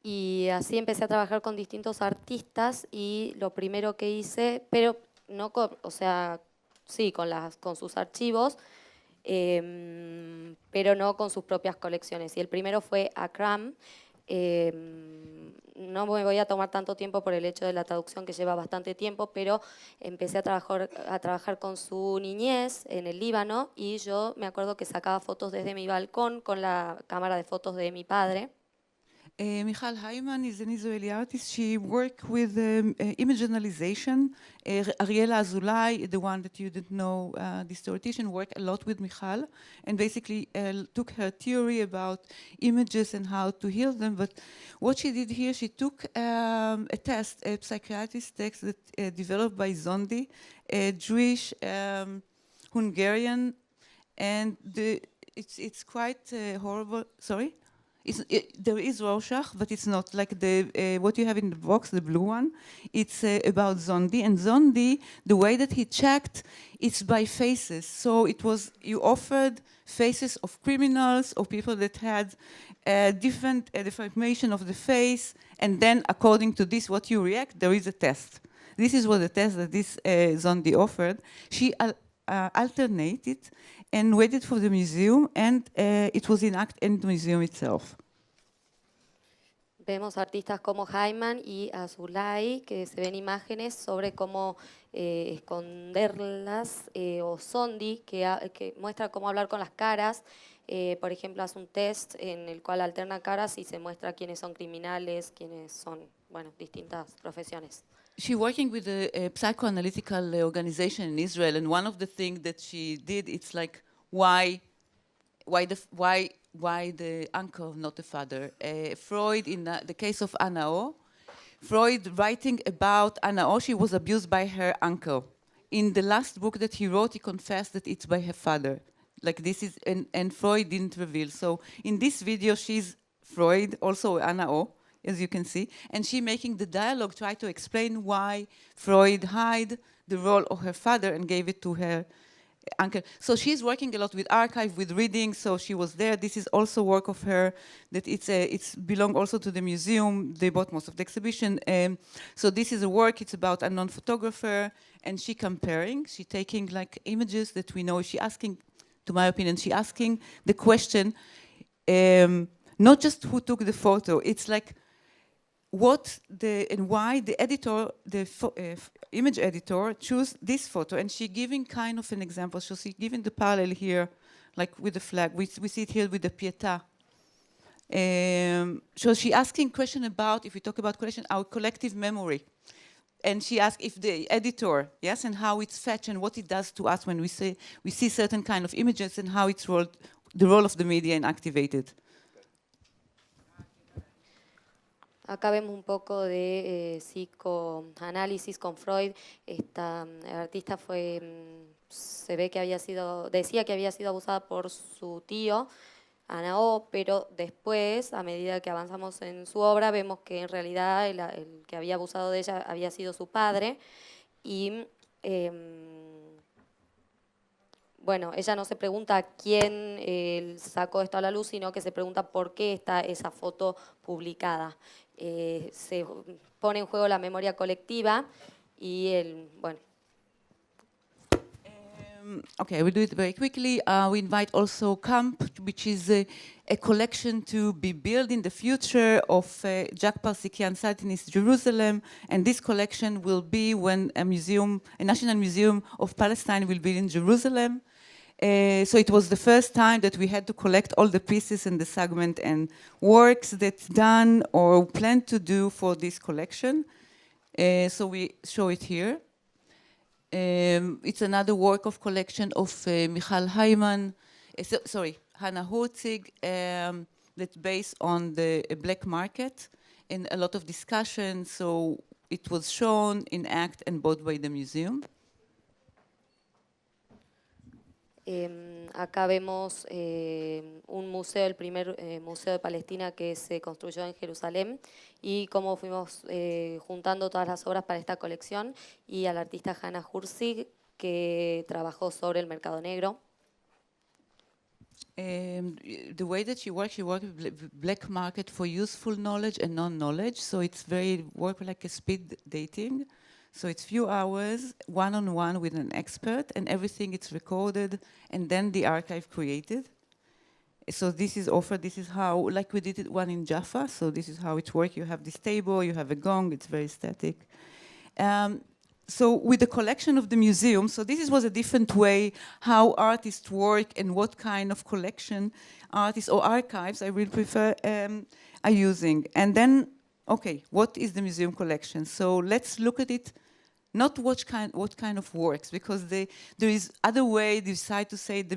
Y así empecé a trabajar con distintos artistas y lo primero que hice, pero no con sus archivos, pero no con sus propias colecciones. Y el primero fue Akram. No me voy a tomar tanto tiempo por el hecho de la traducción, que lleva bastante tiempo, pero empecé a trabajar con su niñez en el Líbano, y yo me acuerdo que sacaba fotos desde mi balcón con la cámara de fotos de mi padre. Michal Hyman is an Israeli artist. She worked with image analyzation. Ariela Azulay, the one that you didn't know, this theoretician, worked a lot with Michal and basically took her theory about images and how to heal them. But what she did here, she took a test, a psychiatrist test that developed by Zondi, a Jewish Hungarian, and it's quite horrible. Sorry? There is Rorschach, but it's not like what you have in the box, the blue one. It's about Zondi. And Zondi, the way that he checked, it's by faces. So you offered faces of criminals, of people that had different deformation of the face, and then according to this, what you react, there is a test. This is what the test that this Zondi offered. She alternated and waited for the museum, and it was in the museum itself. Vemos artistas como Hyman y Azulay, que se ven imágenes sobre cómo esconderlas, o Zondi, que muestra cómo hablar con las caras. Por ejemplo, hace un test en el cual alterna caras y se muestra quiénes son criminales, quiénes son, distintas profesiones. She's working with a psychoanalytical organization in Israel, and one of the things that she did, it's like why the uncle, not the father? Freud, in the case of Anna O, Freud writing about Anna O, she was abused by her uncle. In the last book that he wrote, he confessed that it's by her father. Like this is, and Freud didn't reveal. So in this video, she's Freud, also Anna O, as you can see, and she making the dialogue, try to explain why Freud hid the role of her father and gave it to her uncle. So she's working a lot with archive, with reading, so she was there. This is also work of her, that it's belong also to the museum. They bought most of the exhibition. So this is a work, it's about a non-photographer, and she comparing, she taking like images that we know, she asking, to my opinion, she asking the question, not just who took the photo, it's like, why the editor, the image editor, choose this photo, and she giving kind of an example. So she giving the parallel here, like with the flag. We see it here with the Pietà. So she asking question about, if we talk about collection, our collective memory, and she asked if the editor, yes, and how it's fetched and what it does to us when we see certain kind of images and how it's rolled the role of the media and activate it. Acá vemos un poco de psicoanálisis con Freud. Esta artista se ve que decía que había sido abusada por su tío, Ana O, pero después, a medida que avanzamos en su obra, vemos que en realidad el que había abusado de ella había sido su padre. Y bueno, ella no se pregunta quién sacó esto a la luz, sino que se pregunta por qué está esa foto publicada. Se pone en juego la memoria colectiva y bueno. Okay, we'll do it very quickly. We invite also CAMP, which is a collection to be built in the future of Jacques Parsikian site in East Jerusalem. And this collection will be when a National Museum of Palestine will be in Jerusalem. So it was the first time that we had to collect all the pieces and the segment and works that's done or planned to do for this collection. So we show it here. It's another work of collection of Michal Hyman, Hannah Hurzig, that's based on the black market and a lot of discussion. So it was shown in ACT and bought by the museum. Acá vemos un museo, el primer museo de Palestina que se construyó en Jerusalén, y cómo fuimos juntando todas las obras para esta colección, y al artista Hannah Hurzig, que trabajó sobre el mercado negro. The way that she works with black market for useful knowledge and non-knowledge, so it's work like a speed dating. So it's few hours, one-on-one with an expert, and everything it's recorded, and then the archive created. So this is offered, this is how, like we did one in Jaffa, so this is how it works. You have this table, you have a gong, it's very static. So with the collection of the museum, so this was a different way how artists work and what kind of collection artists or archives, I really prefer, are using. And then, okay, what is the museum collection? So let's look at it, not what kind of works, because there is other way they decide to say the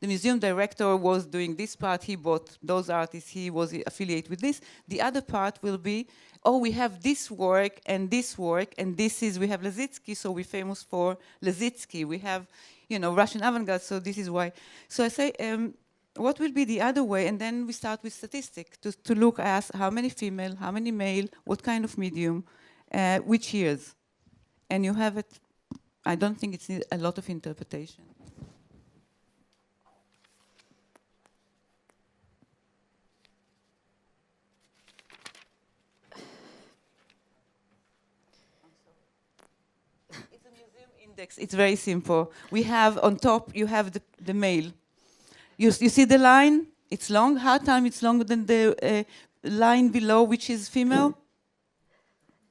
museum director was doing this part, he bought those artists, he was affiliated with this. The other part will be, oh, we have this work, and we have Lazitsky, so we're famous for Lazitsky. We have, Russian avant-garde, so this is why. So I say, what will be the other way? And then we start with statistics to look at how many female, how many male, what kind of medium, which years. And you have it, I don't think it's a lot of interpretation. It's a museum index, it's very simple. We have on top, you have the male. You see the line? It's long. How time it's longer than the line below, which is female?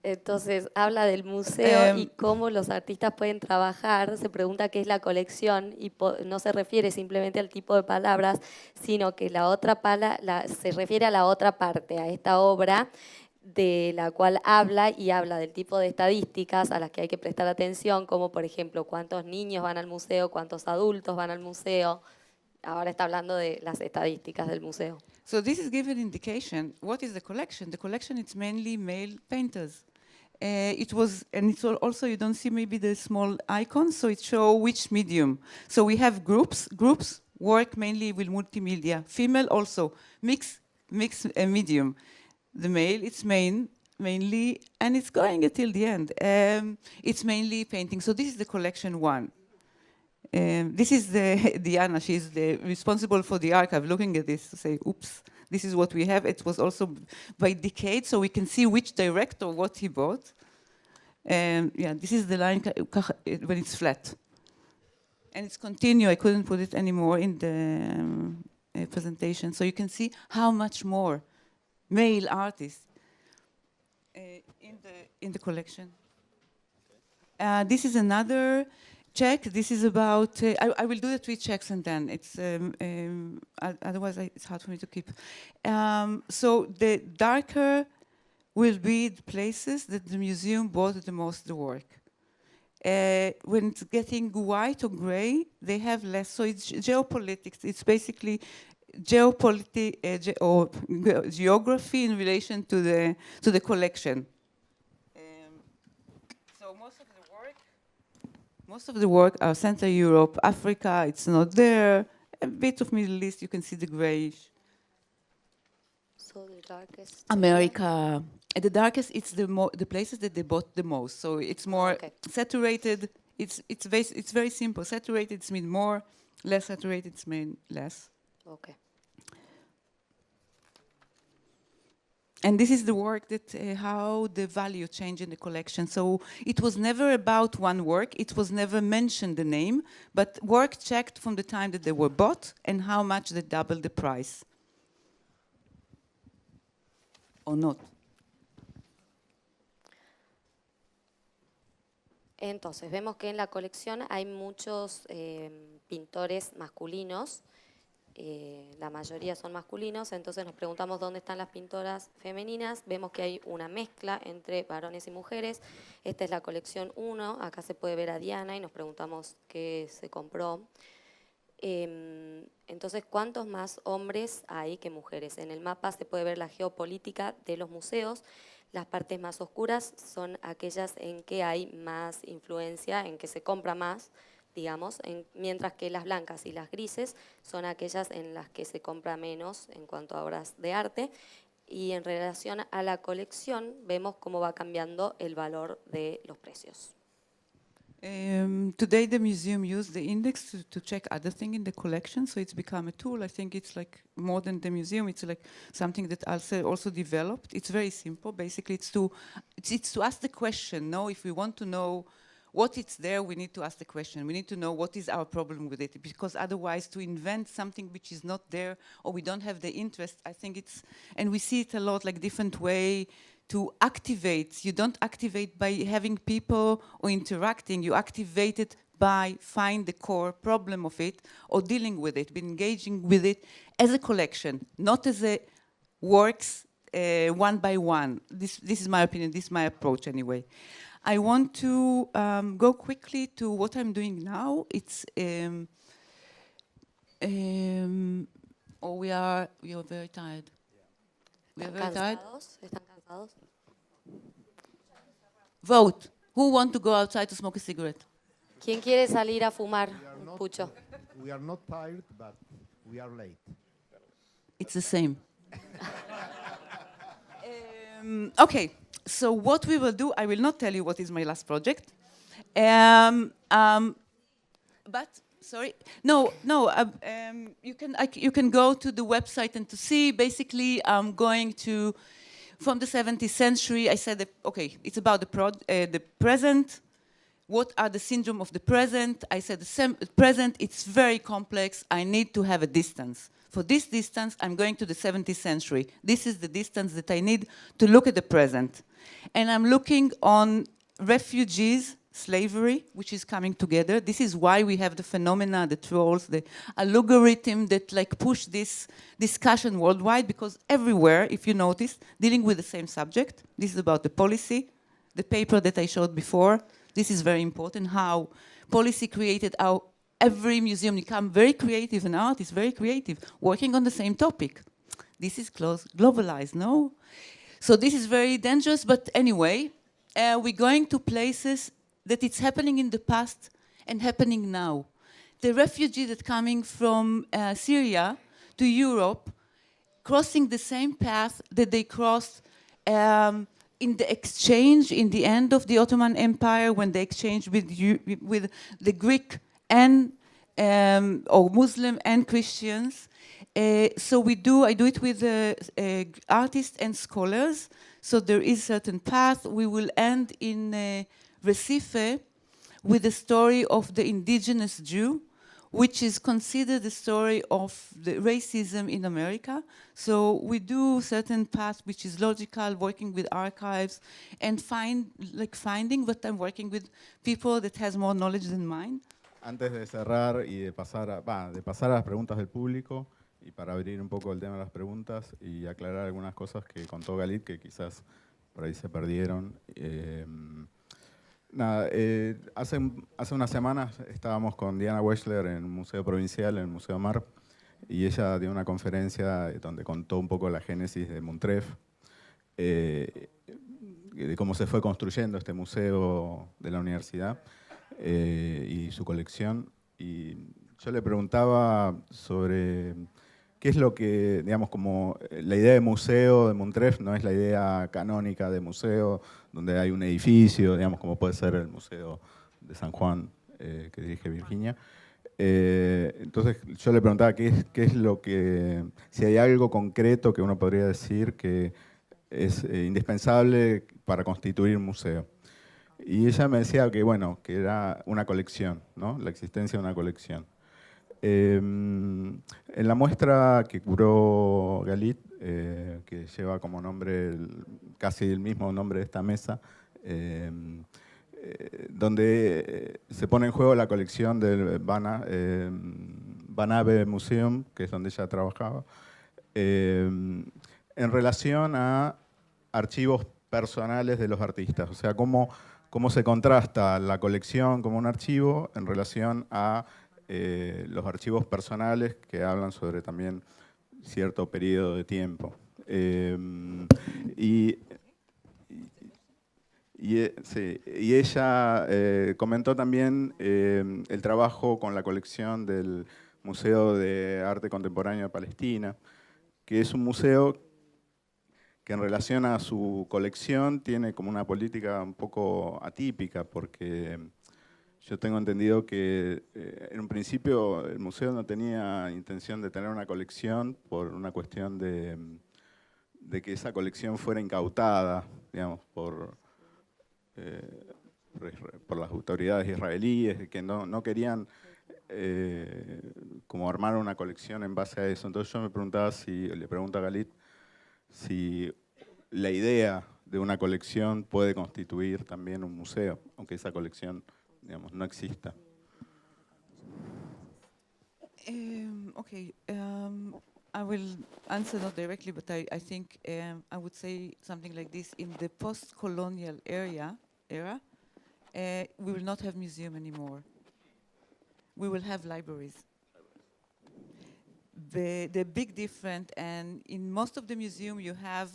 Entonces habla del museo y cómo los artistas pueden trabajar. Se pregunta qué es la colección y no se refiere simplemente al tipo de palabras, sino que la otra se refiere a la otra parte, a esta obra de la cual habla, y habla del tipo de estadísticas a las que hay que prestar atención, como por ejemplo cuántos niños van al museo, cuántos adultos van al museo. Ahora está hablando de las estadísticas del museo. So this is give an indication. What is the collection? The collection is mainly male painters. It was, and it's also, you don't see maybe the small icons, so it shows which medium. So we have groups work mainly with multimedia. Female also, mix medium. The male, it's mainly, and it's going until the end. It's mainly painting. So this is the collection one. This is Diana, she's responsible for the archive, looking at this to say, oops, this is what we have. It was also by decade, so we can see which director, what he bought. Yeah, this is the line when it's flat. And it's continue, I couldn't put it anymore in the presentation. So you can see how much more male artists in the collection. This is another check. This is about, I will do the 3 checks and then it's, otherwise it's hard for me to keep. So the darker will be the places that the museum bought the most the work. when it's getting white or gray, they have less. So it's geopolitics. It's basically or geography in relation to the collection. So most of the work are Central Europe, Africa. It's not there. A bit of Middle East. You can see the grayish. So the darkest. America. At the darkest, it's the places that they bought the most. So it's more saturated. It's very simple. Saturated means more. Less saturated means less. Okay. And this is the work that how the value changed in the collection. So it was never about one work. It was never mentioned the name, but work checked from the time that they were bought and how much they doubled the price. Or not. Entonces, vemos que en la colección hay muchos pintores masculinos, la mayoría son masculinos, entonces nos preguntamos dónde están las pintoras femeninas. Vemos que hay una mezcla entre varones y mujeres. Esta es la colección 1, acá se puede ver a Diana y nos preguntamos qué se compró. Entonces, ¿cuántos más hombres hay que mujeres? En el mapa se puede ver la geopolítica de los museos. Las partes más oscuras son aquellas en que hay más influencia, en que se compra más, digamos, mientras que las blancas y las grises son aquellas en las que se compra menos en cuanto a obras de arte. Y en relación a la colección, vemos cómo va cambiando el valor de los precios. Today the museum used the index to check other things in the collection, so it's become a tool. I think it's like more than the museum, it's like something that also developed. It's very simple. Basically, it's to ask the question, no? If we want to know what it's there, we need to ask the question. We need to know what is our problem with it, because otherwise to invent something which is not there or we don't have the interest, I think it's, and we see it a lot, like different way to activate. You don't activate by having people or interacting. You activate it by finding the core problem of it or dealing with it, engaging with it as a collection, not as a works one by one. This is my opinion. This is my approach anyway. I want to go quickly to what I'm doing now. It's we are very tired. We are very tired. ¿Están cansados? Vote. Who want to go outside to smoke a cigarette? ¿Quién quiere salir a fumar un pucho? We are not tired, but we are late. It's the same. Okay, so what we will do, I will not tell you what is my last project. But sorry, no. You can go to the website and to see. Basically, I'm going to from the 17th century. I said that, okay, it's about the present. What are the syndrome of the present? I said the present. It's very complex. I need to have a distance. For this distance, I'm going to the 17th century. This is the distance that I need to look at the present. And I'm looking on refugees, slavery, which is coming together. This is why we have the phenomena, the trolls, the algorithm that like push this discussion worldwide, because everywhere, if you notice, dealing with the same subject. This is about the policy, the paper that I showed before. This is very important, how policy created our every museum become very creative, and art is very creative, working on the same topic. This is globalized, no? So this is very dangerous, but anyway, we're going to places that it's happening in the past and happening now. The refugees that coming from Syria to Europe, crossing the same path that they crossed in the exchange in the end of the Ottoman Empire, when they exchanged with the Greek and or Muslim and Christians. So I do it with artists and scholars. So there is a certain path. We will end in Recife with the story of the indigenous Jew, which is considered the story of the racism in America. So we do certain path which is logical, working with archives and finding, but I'm working with people that has more knowledge than mine. Antes de cerrar y de pasar a las preguntas del público, y para abrir un poco el tema de las preguntas y aclarar algunas cosas que contó Galit que quizás por ahí se perdieron. Nada, hace unas semanas estábamos con Diana Wechsler en el Museo Provincial, en el Museo Mar, y ella dio una conferencia donde contó un poco la génesis de Montref, de cómo se fue construyendo este museo de la universidad y su colección. Y yo le preguntaba sobre qué es lo que, digamos, como la idea de museo de Montref no es la idea canónica de museo, donde hay un edificio, digamos, como puede ser el Museo de San Juan, que dirige Virginia. Entonces yo le preguntaba qué es lo que, si hay algo concreto que uno podría decir que es indispensable para constituir un museo. Y ella me decía que, bueno, que era una colección, ¿no? La existencia de una colección. En la muestra que curó Galit, que lleva como nombre casi el mismo nombre de esta mesa, donde se pone en juego la colección del Van Abbe Museum, que es donde ella trabajaba, en relación a archivos personales de los artistas. O sea, cómo se contrasta la colección como un archivo en relación a los archivos personales que hablan sobre también cierto periodo de tiempo. Y ella comentó también el trabajo con la colección del Museo de Arte Contemporáneo de Palestina, que es un museo que en relación a su colección tiene como una política un poco atípica, porque yo tengo entendido que en un principio el museo no tenía intención de tener una colección por una cuestión de que esa colección fuera incautada, digamos, por las autoridades israelíes, que no querían como armar una colección en base a eso. Entonces yo me preguntaba, le pregunto a Galit, si la idea de una colección puede constituir también un museo, aunque esa colección, digamos, no exista. Okay, I will answer not directly, but I think I would say something like this. In the post-colonial era, we will not have museum anymore. We will have libraries. The big difference, and in most of the museum you have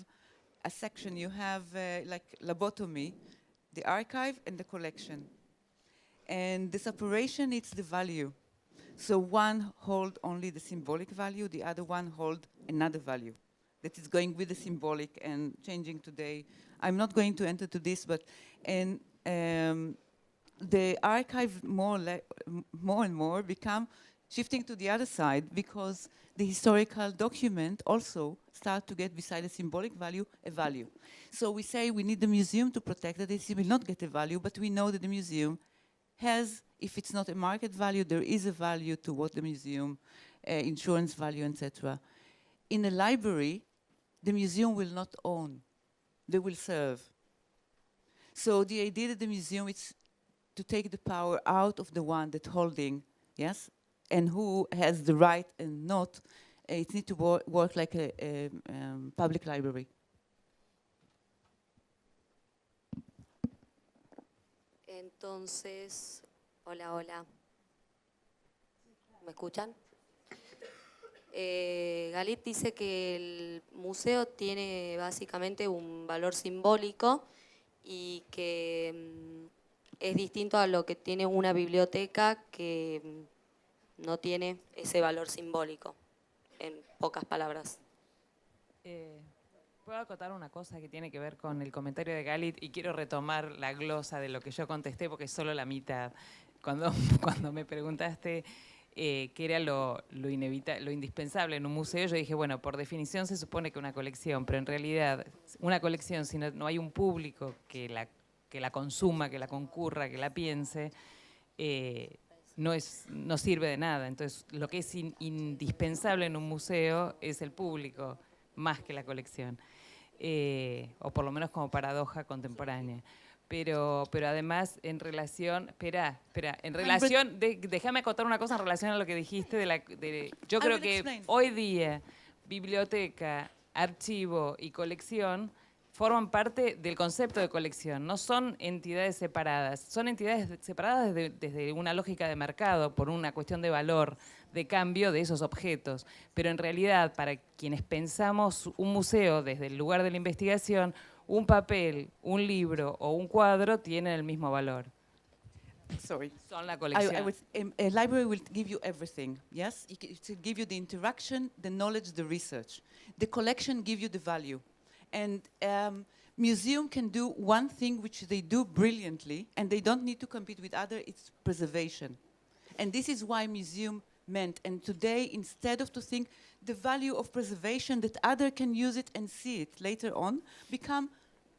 a section, you have like lobotomy, the archive and the collection. And the separation, it's the value. So one hold only the symbolic value, the other one hold another value that is going with the symbolic and changing today. I'm not going to enter to this, but the archive more and more become shifting to the other side, because the historical document also start to get, beside the symbolic value, a value. So we say we need the museum to protect that it will not get a value, but we know that the museum has, if it's not a market value, there is a value to what the museum, insurance value, etc. In a library, the museum will not own, they will serve. So the idea that the museum is to take the power out of the one that holding, yes, and who has the right and not, it needs to work like a public library. Entonces, hola. ¿Me escuchan? Galit dice que el museo tiene básicamente un valor simbólico y que es distinto a lo que tiene una biblioteca que no tiene ese valor simbólico, en pocas palabras. Puedo acotar una cosa que tiene que ver con el comentario de Galit, y quiero retomar la glosa de lo que yo contesté porque es solo la mitad. Cuando me preguntaste qué era lo indispensable en un museo, yo dije, bueno, por definición se supone que una colección, pero en realidad una colección, si no hay un público que la consuma, que la concurra, que la piense, no sirve de nada. Entonces, lo que es indispensable en un museo es el público, más que la colección. O por lo menos como paradoja contemporánea. Pero además, en relación... déjame acotar una cosa en relación a lo que dijiste. Yo creo que hoy día, biblioteca, archivo y colección forman parte del concepto de colección, no son entidades separadas, son entidades separadas desde una lógica de mercado, por una cuestión de valor, de cambio de esos objetos. Pero en realidad, para quienes pensamos un museo desde el lugar de la investigación, un papel, un libro o un cuadro tienen el mismo valor. Sorry. Son la colección. A library will give you everything, yes? It will give you the interaction, the knowledge, the research. The collection give you the value. And museum can do one thing which they do brilliantly, and they don't need to compete with other, it's preservation. And this is why museum meant, and today, instead of to think the value of preservation that other can use it and see it later on, become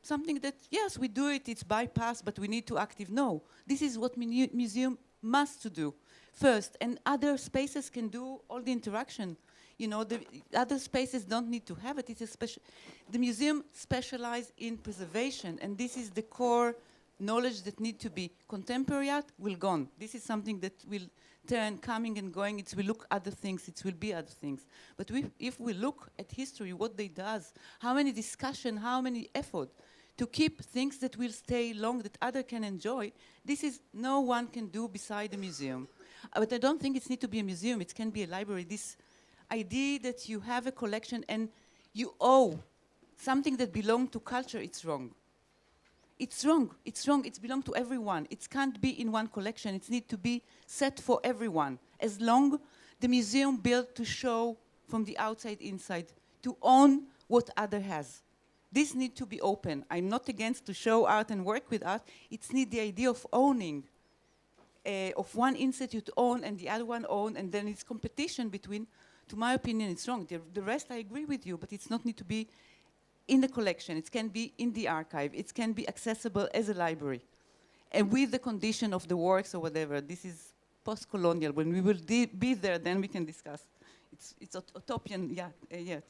something that, yes, we do it, it's bypassed, but we need to active. No, this is what museum must to do first, and other spaces can do all the interaction. You know, the other spaces don't need to have it. It's a special. The museum specializes in preservation, and this is the core knowledge that need to be. Contemporary art will gone. This is something that will turn, coming and going. It will look other things. It will be other things. But if we look at history, what they does, how many discussion, how many effort to keep things that will stay long, that other can enjoy, this is no one can do beside a museum. But I don't think it needs to be a museum. It can be a library. This idea that you have a collection and you owe something that belongs to culture, it's wrong. It's wrong. It's wrong. It belongs to everyone. It can't be in one collection. It needs to be set for everyone. As long the museum built to show from the outside inside, to own what other has. This needs to be open. I'm not against to show art and work with art. It's need the idea of owning, of one institute own and the other one own, and then it's competition between. To my opinion, it's wrong. The rest, I agree with you, but it's not need to be in the collection. It can be in the archive. It can be accessible as a library. And with the condition of the works or whatever, this is post-colonial. When we will be there, then we can discuss. It's utopian, yeah, yes.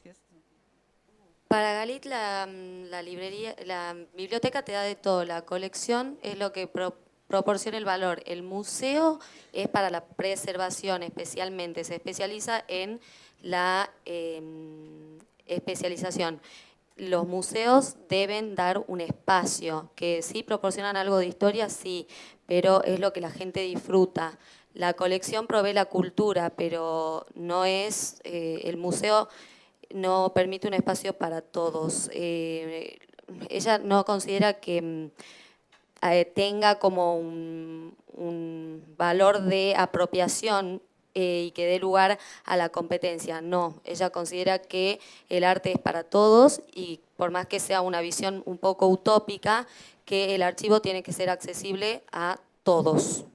Para Galit, la biblioteca te da de todo. La colección es lo que proporciona el valor. El museo es para la preservación, especialmente. Se especializa en la especialización. Los museos deben dar un espacio, que sí proporcionan algo de historia, sí, pero es lo que la gente disfruta. La colección provee la cultura, pero no es, el museo no permite un espacio para todos. Ella no considera que tenga como un valor de apropiación y que dé lugar a la competencia. No, ella considera que el arte es para todos y por más que sea una visión un poco utópica, que el archivo tiene que ser accesible a todos.